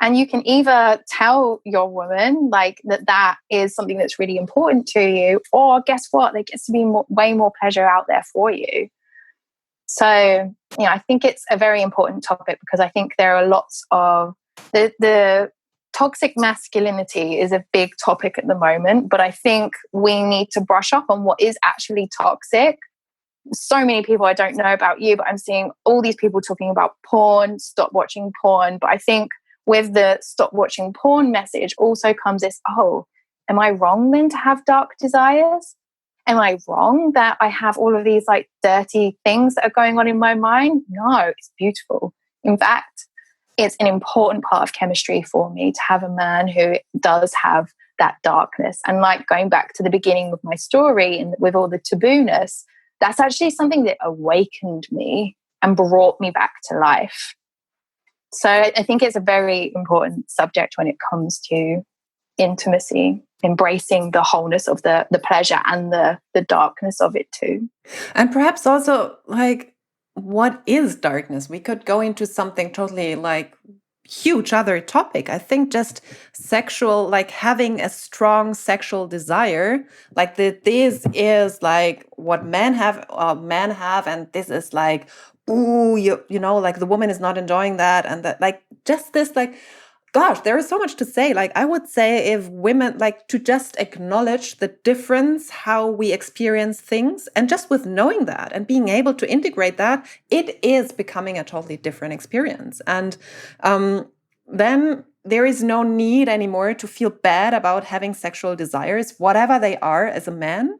And you can either tell your woman like that is something that's really important to you, or guess what, there gets to be way more pleasure out there for you. So, I think it's a very important topic, because I think there are lots of the toxic masculinity is a big topic at the moment, but I think we need to brush up on what is actually toxic. So many people, I don't know about you, but I'm seeing all these people talking about porn, stop watching porn. But I think with the stop watching porn message also comes this, oh, am I wrong then to have dark desires? Am I wrong that I have all of these like dirty things that are going on in my mind? No, it's beautiful. In fact, it's an important part of chemistry for me to have a man who does have that darkness. And like going back to the beginning of my story and with all the taboo-ness, that's actually something that awakened me and brought me back to life. So I think it's a very important subject when it comes to intimacy. embracing the wholeness of the pleasure and the darkness of it too. And perhaps also, like, what is darkness? We could go into something totally like huge other topic. I think just sexual, like having a strong sexual desire, like this is like what men have, and this is like, ooh, you know, like the woman is not enjoying that, and that, like, just this, like, gosh, there is so much to say. Like, I would say if women, like, to just acknowledge the difference, how we experience things, and just with knowing that and being able to integrate that, it is becoming a totally different experience. And then there is no need anymore to feel bad about having sexual desires, whatever they are, as a man.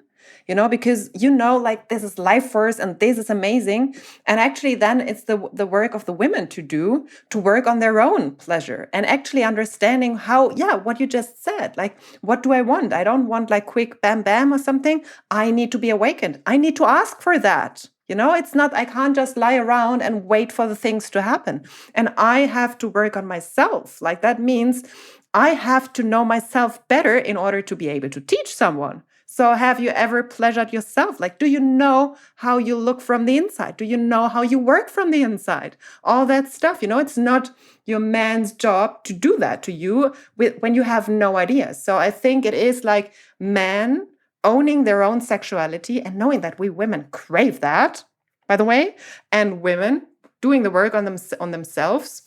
You know, because, you know, like, this is life force and this is amazing. And actually then it's the work of the women to work on their own pleasure and actually understanding how, yeah, what you just said, like, what do I want? I don't want like quick bam, bam or something. I need to be awakened. I need to ask for that. You know, it's not, I can't just lie around and wait for the things to happen. And I have to work on myself. Like, that means I have to know myself better in order to be able to teach someone. So have you ever pleasured yourself? Like, do you know how you look from the inside? Do you know how you work from the inside? All that stuff, you know, it's not your man's job to do that to you when you have no idea. So I think it is like men owning their own sexuality and knowing that we women crave that, by the way, and women doing the work on themselves,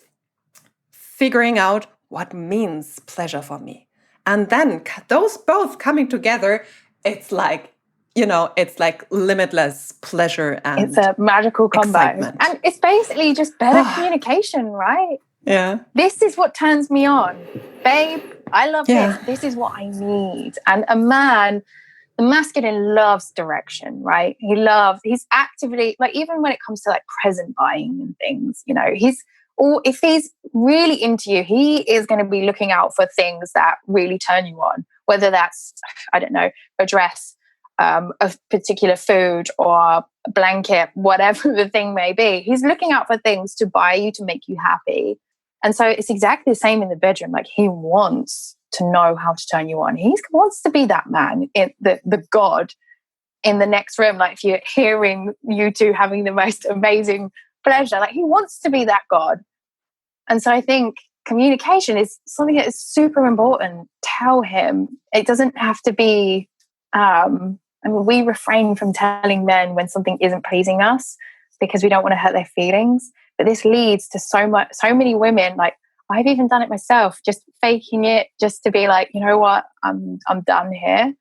figuring out what means pleasure for me. And then those both coming together, it's like, you know, it's like limitless pleasure and it's a magical combo. Excitement. And it's basically just better communication, right? Yeah. This is what turns me on. Babe, I love this. This is what I need. And a man, the masculine loves direction, right? He's actively, like, even when it comes to like present buying and things, you know, if he's really into you, he is going to be looking out for things that really turn you on, whether that's, I don't know, a dress, a particular food, or a blanket, whatever the thing may be. He's looking out for things to buy you, to make you happy. And so it's exactly the same in the bedroom. Like, he wants to know how to turn you on. He wants to be that man, the God in the next room. Like, if you're hearing you two having the most amazing pleasure, like, he wants to be that God. And so I think communication is something that is super important. Tell him. It doesn't have to be, we refrain from telling men when something isn't pleasing us because we don't want to hurt their feelings. But this leads to so many women, like, I've even done it myself, just faking it, just to be like, you know what, I'm done here.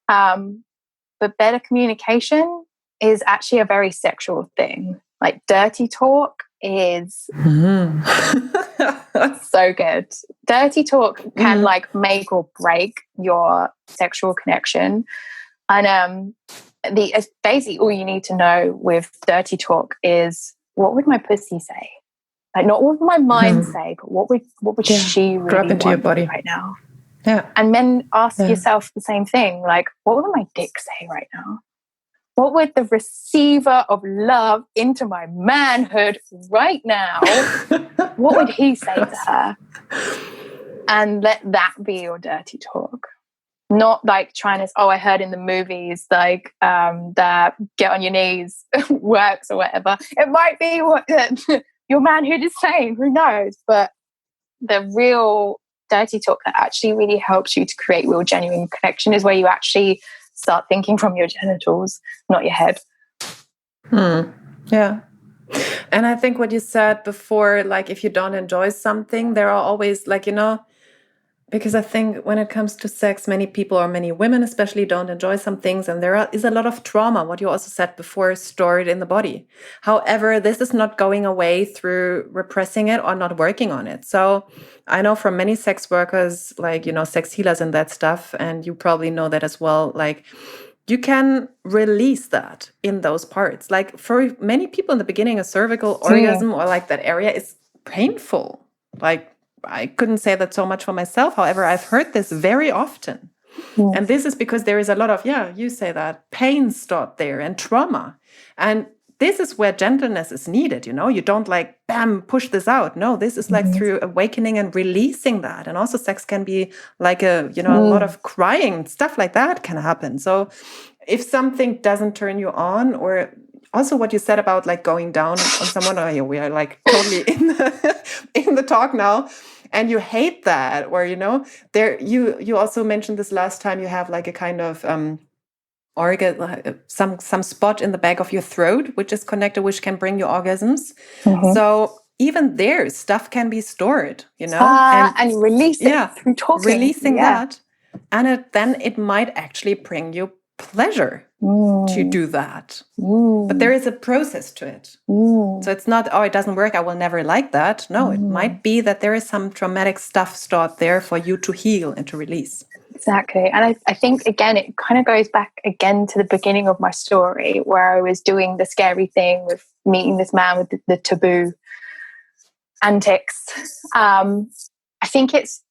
But better communication is actually a very sexual thing. Like, dirty talk is so good. Dirty talk can like make or break your sexual connection. And basically all you need to know with dirty talk is, what would my pussy say? Like, not what would my mind say, but what would she really drop into want your body right now? Yeah. And men, ask yourself the same thing. Like, what would my dick say right now? What would the receiver of love into my manhood right now, what would he say to her? And let that be your dirty talk. Not like trying to, I heard in the movies, like, that get on your knees works or whatever. It might be what your manhood is saying, who knows? But the real dirty talk that actually really helps you to create real genuine connection is where you actually start thinking from your genitals, not your head. Yeah. And I think what you said before, like, if you don't enjoy something, there are always, like, you know, because I think when it comes to sex, many people, or many women especially, don't enjoy some things. And there is a lot of trauma, what you also said before, stored in the body. However, this is not going away through repressing it or not working on it. So I know from many sex workers, like, you know, sex healers and that stuff, and you probably know that as well, like, you can release that in those parts. Like, for many people in the beginning, a cervical orgasm or like that area is painful. Like, I couldn't say that so much for myself. However, I've heard this very often. Yes. And this is because there is a lot of, you say that, pain stored there and trauma. And this is where gentleness is needed. You don't like, bam, push this out. No, this is like through awakening and releasing that. And also sex can be like a lot of crying, stuff like that can happen. So if something doesn't turn you on, or also what you said about like going down on someone, we are like totally in the talk now, and you hate that, or there you also mentioned this last time, you have like a kind of some spot in the back of your throat which is connected, which can bring you orgasms. So even there, stuff can be stored, and you release it through talking, releasing that, and then it might actually bring you pleasure to do that. But there is a process to it. So it's not, it doesn't work, I will never like that. No, it might be that there is some traumatic stuff stored there for you to heal and to release. Exactly. And I think, again, it kind of goes back again to the beginning of my story, where I was doing the scary thing with meeting this man with the taboo antics. I think it's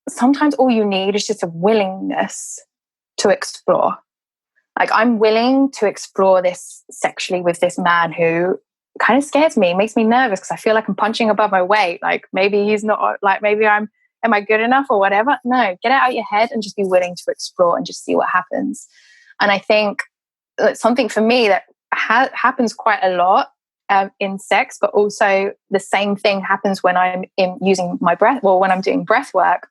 sometimes all you need is just a willingness to explore. Like, I'm willing to explore this sexually with this man who kind of scares me, makes me nervous because I feel like I'm punching above my weight. Like, maybe he's not, like, maybe am I good enough or whatever? No, get it out of your head and just be willing to explore and just see what happens. And I think that's something for me that happens quite a lot in sex, but also the same thing happens when I'm using my breath, or when I'm doing breath work,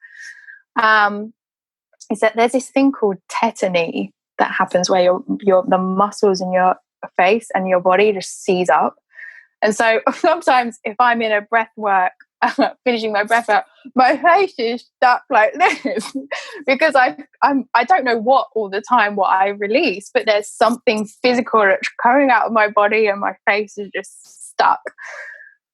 is that there's this thing called tetany that happens where the muscles in your face and your body just seize up. And so sometimes if I'm in a breath work, finishing my breath out, my face is stuck like this because I don't know what all the time what I release, but there's something physical that's coming out of my body and my face is just stuck.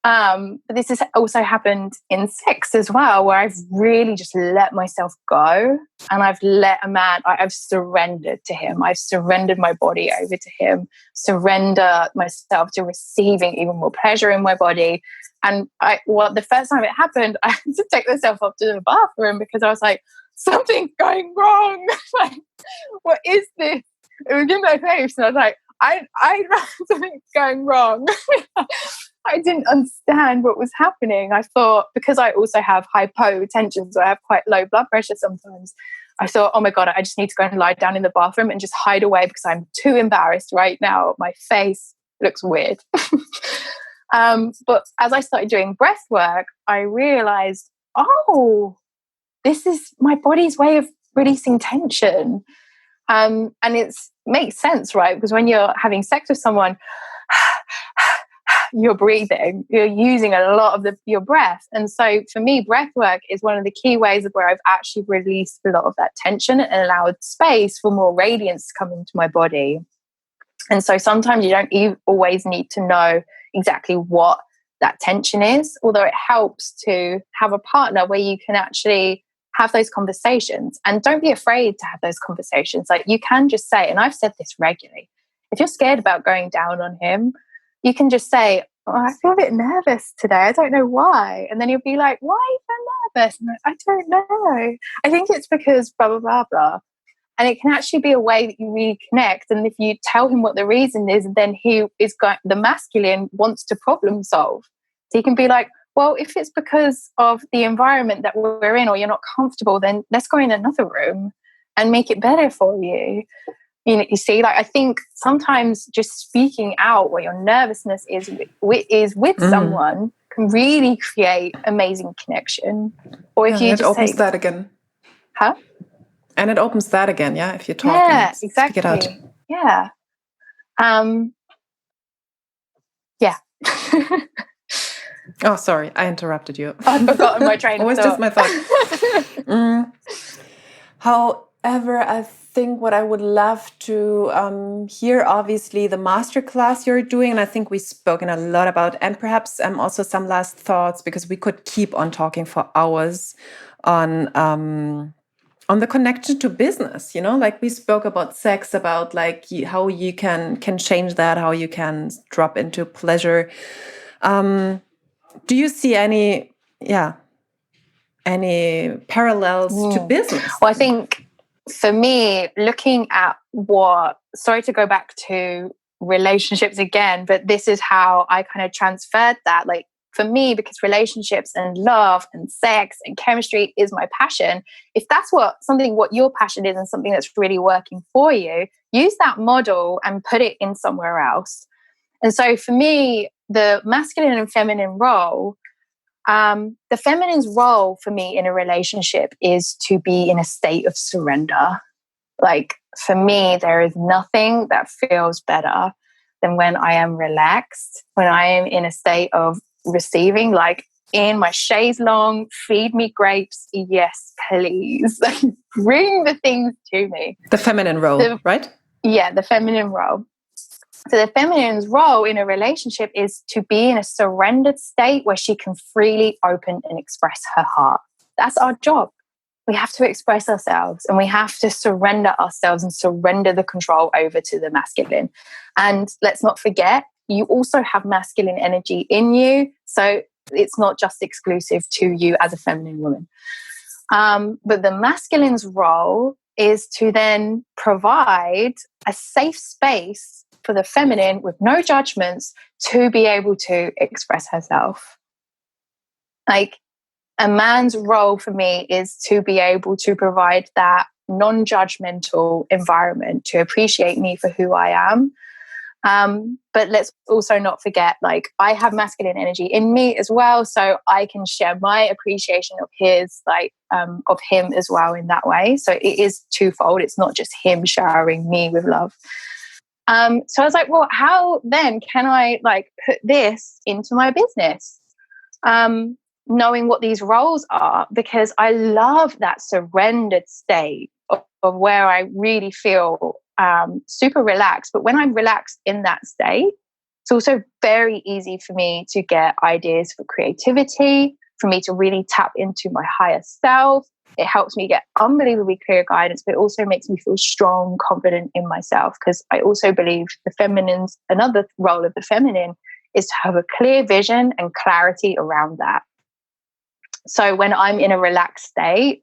But this has also happened in sex as well, where I've really just let myself go, and I've let a man, I've surrendered to him. I've surrendered my body over to him, surrender myself to receiving even more pleasure in my body. And the first time it happened, I had to take myself up to the bathroom because I was like, something's going wrong. Like, what is this? It was in my face, and I was like, something's going wrong. I didn't understand what was happening. I thought, because I also have hypotension, so I have quite low blood pressure sometimes, I thought, oh my God, I just need to go and lie down in the bathroom and just hide away because I'm too embarrassed right now. My face looks weird. But as I started doing breath work, I realized, oh, this is my body's way of releasing tension. And it makes sense, right? Because when you're having sex with someone, you're breathing, you're using a lot of your breath. And so for me, breath work is one of the key ways where I've actually released a lot of that tension and allowed space for more radiance to come into my body. And so sometimes you don't always need to know exactly what that tension is, although it helps to have a partner where you can actually have those conversations. And don't be afraid to have those conversations. Like, you can just say, and I've said this regularly, if you're scared about going down on him, you can just say, oh, I feel a bit nervous today. I don't know why. And then you'll be like, why are you so nervous? And I don't know. I think it's because blah, blah, blah, blah. And it can actually be a way that you really connect. And if you tell him what the reason is, then the masculine wants to problem solve. So he can be like, well, if it's because of the environment that we're in, or you're not comfortable, then let's go in another room and make it better for you. You see, like, I think sometimes just speaking out where your nervousness is with someone can really create amazing connection. Or if you it just opens that again. Huh? And it opens that again, yeah, if you talk and speak it out. Yeah. Yeah. Oh, sorry, I interrupted you. I've forgotten my train of thought. It was just my thought. However, I think what I would love to hear, obviously, the masterclass you're doing, and I think we've spoken a lot about, and perhaps also some last thoughts, because we could keep on talking for hours on the connection to business, like we spoke about sex, about like how you can change that, how you can drop into pleasure. Do you see any parallels to business? Well, I think for me, looking at sorry to go back to relationships again, but this is how I kind of transferred that. Like for me, because relationships and love and sex and chemistry is my passion. If that's what your passion is and something that's really working for you, use that model and put it in somewhere else. And so for me, the masculine and feminine role, the feminine's role for me in a relationship is to be in a state of surrender. Like for me, there is nothing that feels better than when I am relaxed, when I am in a state of receiving, like in my chaise longue, feed me grapes, yes, please. Bring the things to me. The feminine role, right? Yeah, the feminine role. So the feminine's role in a relationship is to be in a surrendered state where she can freely open and express her heart. That's our job. We have to express ourselves and we have to surrender ourselves and surrender the control over to the masculine. And let's not forget, you also have masculine energy in you. So it's not just exclusive to you as a feminine woman. But the masculine's role is to then provide a safe space for the feminine with no judgments to be able to express herself. Like a man's role for me is to be able to provide that non-judgmental environment to appreciate me for who I am. But let's also not forget, like I have masculine energy in me as well, so I can share my appreciation of his, of him as well in that way. So it is twofold. It's not just him showering me with love. So I was like, well, how then can I put this into my business? Knowing what these roles are, because I love that surrendered state of where I really feel super relaxed. But when I'm relaxed in that state, it's also very easy for me to get ideas for creativity, for me to really tap into my higher self. It helps me get unbelievably clear guidance, but it also makes me feel strong, confident in myself. Because I also believe another role of the feminine is to have a clear vision and clarity around that. So when I'm in a relaxed state,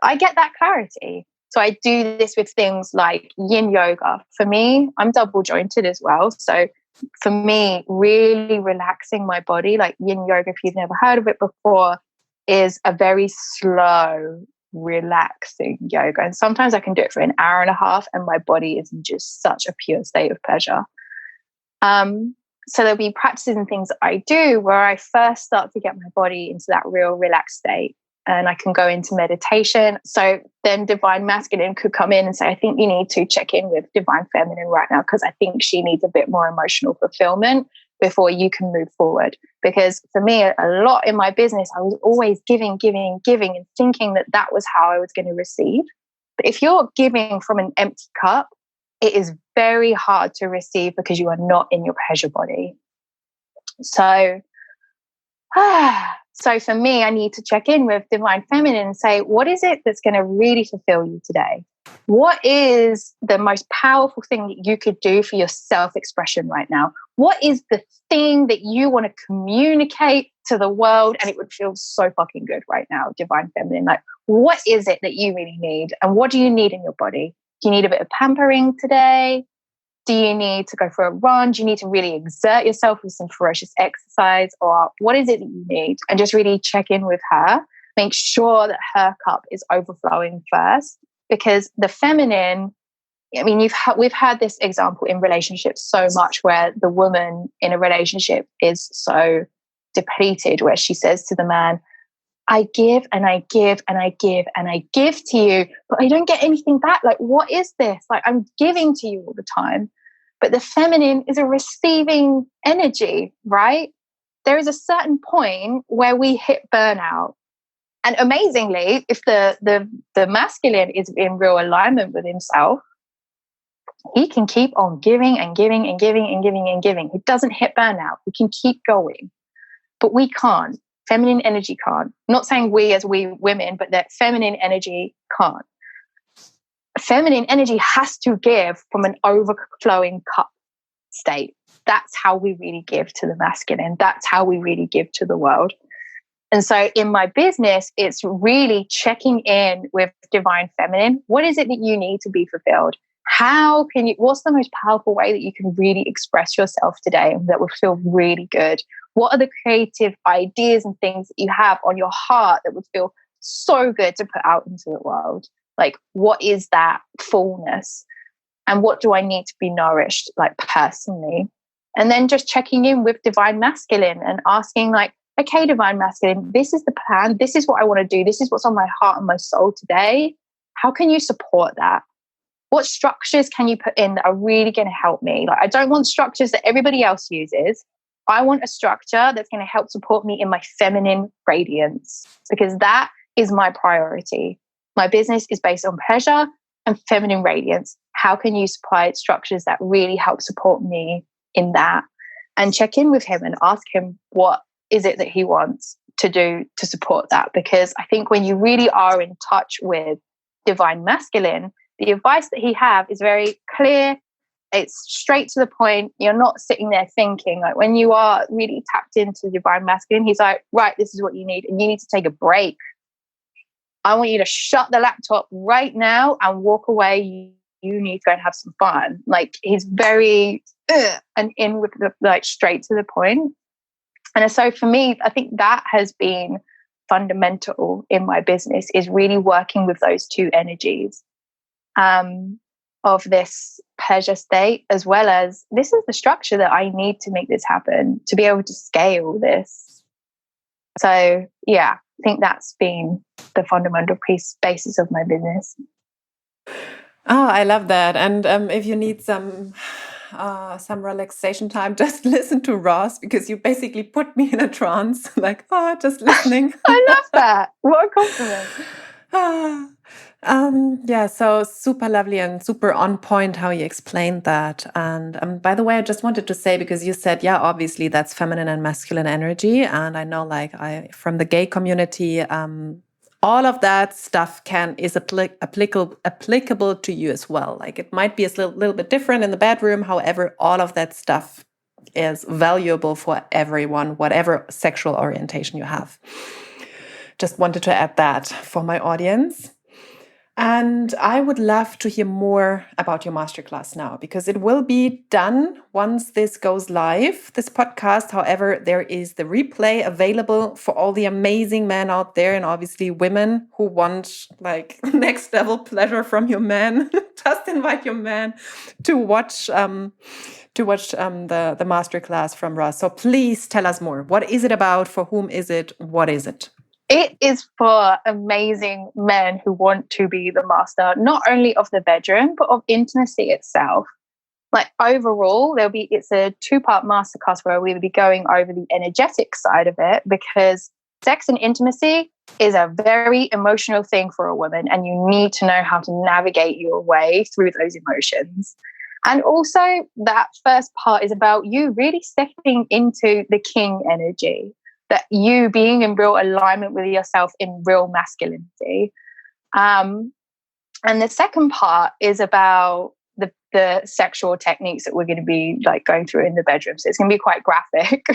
I get that clarity. So I do this with things like yin yoga. For me, I'm double jointed as well. So for me, really relaxing my body, like yin yoga, if you've never heard of it before, is a very slow, relaxing yoga. And sometimes I can do it for an hour and a half and my body is in just such a pure state of pleasure. So there'll be practices and things that I do where I first start to get my body into that real relaxed state, and I can go into meditation. So then divine masculine could come in and say, I think you need to check in with divine feminine right now, because I think she needs a bit more emotional fulfillment before you can move forward. Because for me, a lot in my business, I was always giving and thinking that that was how I was going to receive. But if you're giving from an empty cup, it is very hard to receive because you are not in your pleasure body. So for me, I need to check in with divine feminine and say, what is it that's going to really fulfill you today? What is the most powerful thing that you could do for your self-expression right now? What is the thing that you want to communicate to the world and it would feel so fucking good right now, divine feminine? Like, what is it that you really need? And what do you need in your body? Do you need a bit of pampering today? Do you need to go for a run? Do you need to really exert yourself with some ferocious exercise? Or what is it that you need? And just really check in with her. Make sure that her cup is overflowing first. Because the feminine, I mean, we've had this example in relationships so much where the woman in a relationship is so depleted, where she says to the man, I give and I give and I give and I give to you, but I don't get anything back. Like, what is this? Like, I'm giving to you all the time. But the feminine is a receiving energy, right? There is a certain point where we hit burnout. And amazingly, if the masculine is in real alignment with himself, he can keep on giving and giving and giving and giving and giving. He doesn't hit burnout. He can keep going. But we can't. Feminine energy can't. I'm not saying we as we women, but that feminine energy can't. Feminine energy has to give from an overflowing cup state. That's how we really give to the masculine. That's how we really give to the world. And so in my business, it's really checking in with divine feminine. What is it that you need to be fulfilled? what's the most powerful way that you can really express yourself today and that will feel really good? What are the creative ideas and things that you have on your heart that would feel so good to put out into the world? Like, what is that fullness? And what do I need to be nourished, like, personally? And then just checking in with Divine Masculine and asking, like, okay, Divine Masculine, this is the plan. This is what I want to do. This is what's on my heart and my soul today. How can you support that? What structures can you put in that are really going to help me? Like, I don't want structures that everybody else uses. I want a structure that's going to help support me in my feminine radiance, because that is my priority. My business is based on pleasure and feminine radiance. How can you supply structures that really help support me in that? And check in with him and ask him what is it that he wants to do to support that. Because I think when you really are in touch with Divine Masculine, the advice that he have is very clear. It's straight to the point. You're not sitting there thinking. Like, when you are really tapped into Divine Masculine, he's like, right, this is what you need. And you need to take a break. I want you to shut the laptop right now and walk away. You need to go and have some fun. Like, he's very and in with the, like, straight to the point. And so for me, I think that has been fundamental in my business, is really working with those two energies of this pleasure state, as well as this is the structure that I need to make this happen, to be able to scale this. So yeah, I think that's been the fundamental basis of my business. Oh, I love that. And if you need some relaxation time, just listen to Roz, because you basically put me in a trance, like, just listening. I love that. What a compliment. Yeah, so super lovely and super on point how you explained that. And by the way, I just wanted to say, because you said, yeah, obviously that's feminine and masculine energy. And I know, like, from the gay community, all of that stuff is applicable to you as well. Like, it might be a little bit different in the bedroom. However, all of that stuff is valuable for everyone, whatever sexual orientation you have. Just wanted to add that for my audience. And I would love to hear more about your masterclass now, because it will be done once this goes live, this podcast. However, there is the replay available for all the amazing men out there, and obviously women who want, like, next level pleasure from your man. Just invite your man to watch the masterclass from Roz. So please tell us more. What is it about? For whom is it? What is it? It is for amazing men who want to be the master, not only of the bedroom, but of intimacy itself. Like, overall, it's a 2-part masterclass where we will be going over the energetic side of it, because sex and intimacy is a very emotional thing for a woman, and you need to know how to navigate your way through those emotions. And also, that first part is about you really stepping into the king energy, that you being in real alignment with yourself in real masculinity. And the second part is about the sexual techniques that we're going to be, like, going through in the bedroom. So it's going to be quite graphic,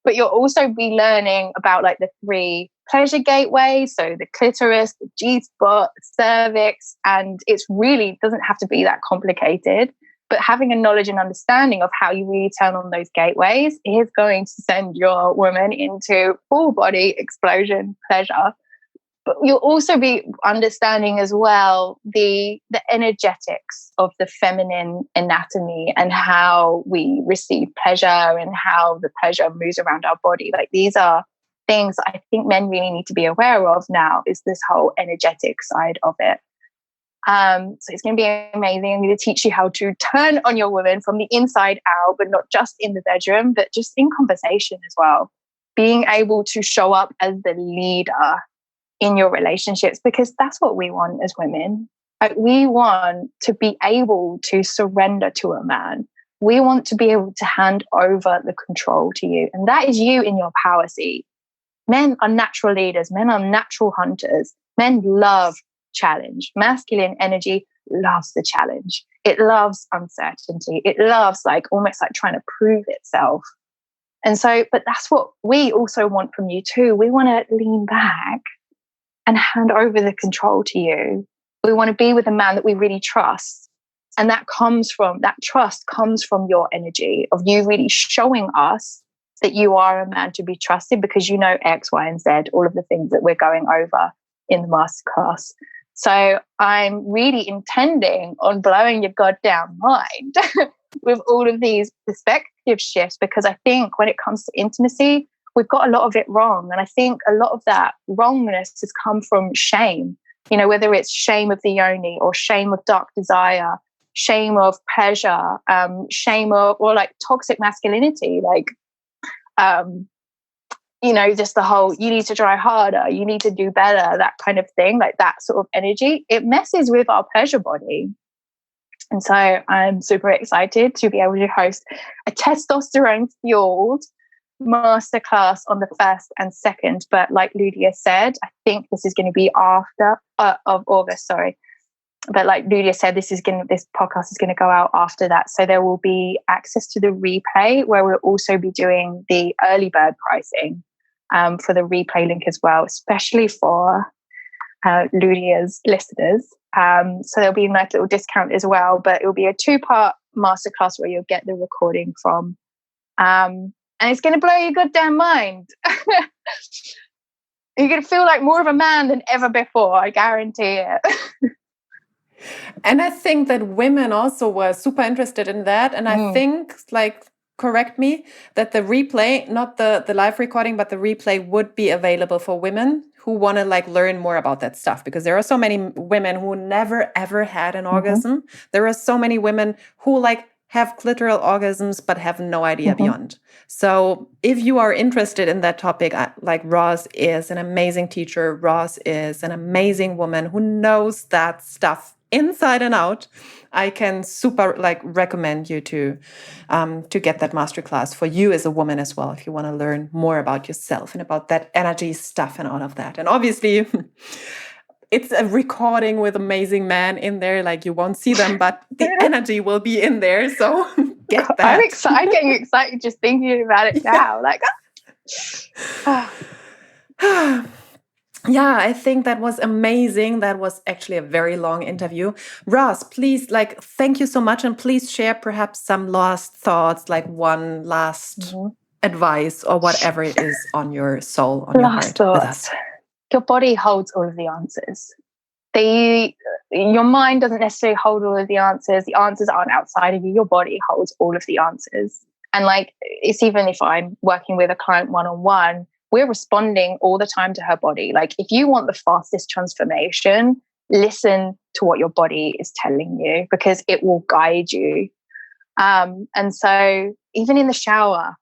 but you'll also be learning about, like, the 3 pleasure gateways. So the clitoris, the G-spot, the cervix, and it's really doesn't have to be that complicated. But having a knowledge and understanding of how you really turn on those gateways is going to send your woman into full body explosion pleasure. But you'll also be understanding as well the energetics of the feminine anatomy and how we receive pleasure and how the pleasure moves around our body. Like, these are things I think men really need to be aware of now, is this whole energetic side of it. So it's going to be amazing. I'm going to teach you how to turn on your woman from the inside out, but not just in the bedroom, but just in conversation as well. Being able to show up as the leader in your relationships, because that's what we want as women. Like, we want to be able to surrender to a man. We want to be able to hand over the control to you. And that is you in your power seat. Men are natural leaders. Men are natural hunters. Men love challenge. Masculine energy loves the challenge. It loves uncertainty. It loves, like, almost like trying to prove itself. And so, but that's what we also want from you too. We want to lean back and hand over the control to you. We want to be with a man that we really trust. And that trust comes from your energy of you really showing us that you are a man to be trusted because you know X, Y, and Z, all of the things that we're going over in the masterclass. So I'm really intending on blowing your goddamn mind with all of these perspective shifts, because I think when it comes to intimacy, we've got a lot of it wrong. And I think a lot of that wrongness has come from shame, whether it's shame of the yoni or shame of dark desire, shame of pleasure, shame of, or like toxic masculinity, just the whole, you need to try harder, you need to do better, that kind of thing, like that sort of energy. It messes with our pleasure body. And so I'm super excited to be able to host a testosterone-fueled masterclass on the 1st and 2nd. But like Lydia said, I think this is going to be after of August, sorry. But like Lydia said, this podcast is going to go out after that. So there will be access to the replay where we'll also be doing the early bird pricing for the replay link as well, especially for Lydia's listeners. So there'll be a nice little discount as well, but it will be a 2-part masterclass where you'll get the recording from. And it's going to blow your goddamn mind. You're going to feel like more of a man than ever before. I guarantee it. And I think that women also were super interested in that. And I think, correct me, that the replay, not the live recording, but the replay would be available for women who want to learn more about that stuff, because there are so many women who never ever had an orgasm. There are so many women who have clitoral orgasms but have no idea beyond. So if you are interested in that topic, Roz is an amazing teacher. Roz is an amazing woman who knows that stuff inside and out. I can super recommend you to get that masterclass for you as a woman as well, if you want to learn more about yourself and about that energy stuff and all of that. And obviously, it's a recording with amazing men in there. You won't see them, but the energy will be in there. So get that. I'm getting excited just thinking about it now. Yeah, I think that was amazing. That was actually a very long interview. Roz, please, thank you so much. And please share perhaps some last thoughts, one last advice or whatever it is on your soul, on your heart with us. Your body holds all of the answers. Your mind doesn't necessarily hold all of the answers. The answers aren't outside of you. Your body holds all of the answers. And it's even if I'm working with a client one-on-one, we're responding all the time to her body. If you want the fastest transformation, listen to what your body is telling you, because it will guide you. And so even in the shower,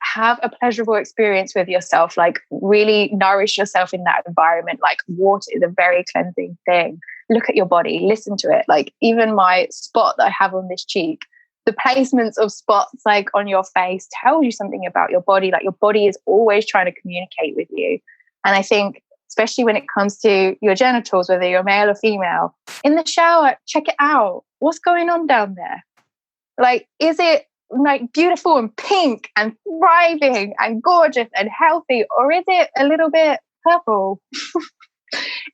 have a pleasurable experience with yourself, really nourish yourself in that environment. Water is a very cleansing thing. Look at your body, listen to it. Even my spot that I have on this cheek, the placements of spots on your face tell you something about your body. Your body is always trying to communicate with you. And I think, especially when it comes to your genitals, whether you're male or female, in the shower, check it out. What's going on down there? Is it beautiful and pink and thriving and gorgeous and healthy, or is it a little bit purple?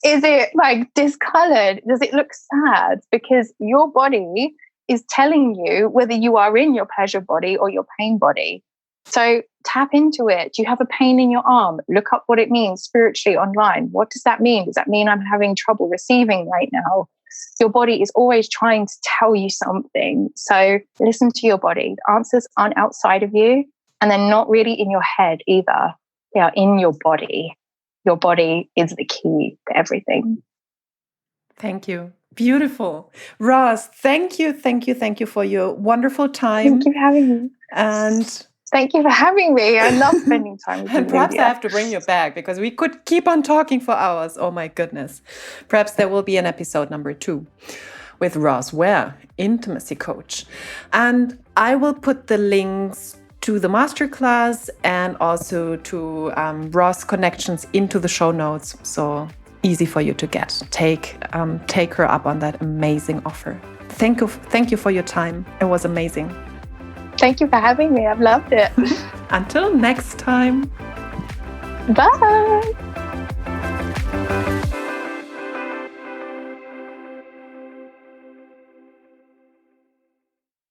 Is it discolored? Does it look sad? Because your body is telling you whether you are in your pleasure body or your pain body. So tap into it. Do you have a pain in your arm? Look up what it means spiritually online. What does that mean? Does that mean I'm having trouble receiving right now? Your body is always trying to tell you something. So listen to your body. The answers aren't outside of you, and they're not really in your head either. They are in your body. Your body is the key to everything. Thank you. Beautiful. Roz, thank you for your wonderful time. Thank you for having me. And thank you for having me. I love spending time with you. And perhaps I have to bring you back, because we could keep on talking for hours. Oh my goodness. Perhaps there will be an episode number 2 with Roz Ware, intimacy coach. And I will put the links to the masterclass and also to Roz connections into the show notes. So easy for you to get. Take her up on that amazing offer. Thank you for your time. It was amazing. Thank you for having me. I've loved it. Until next time. Bye.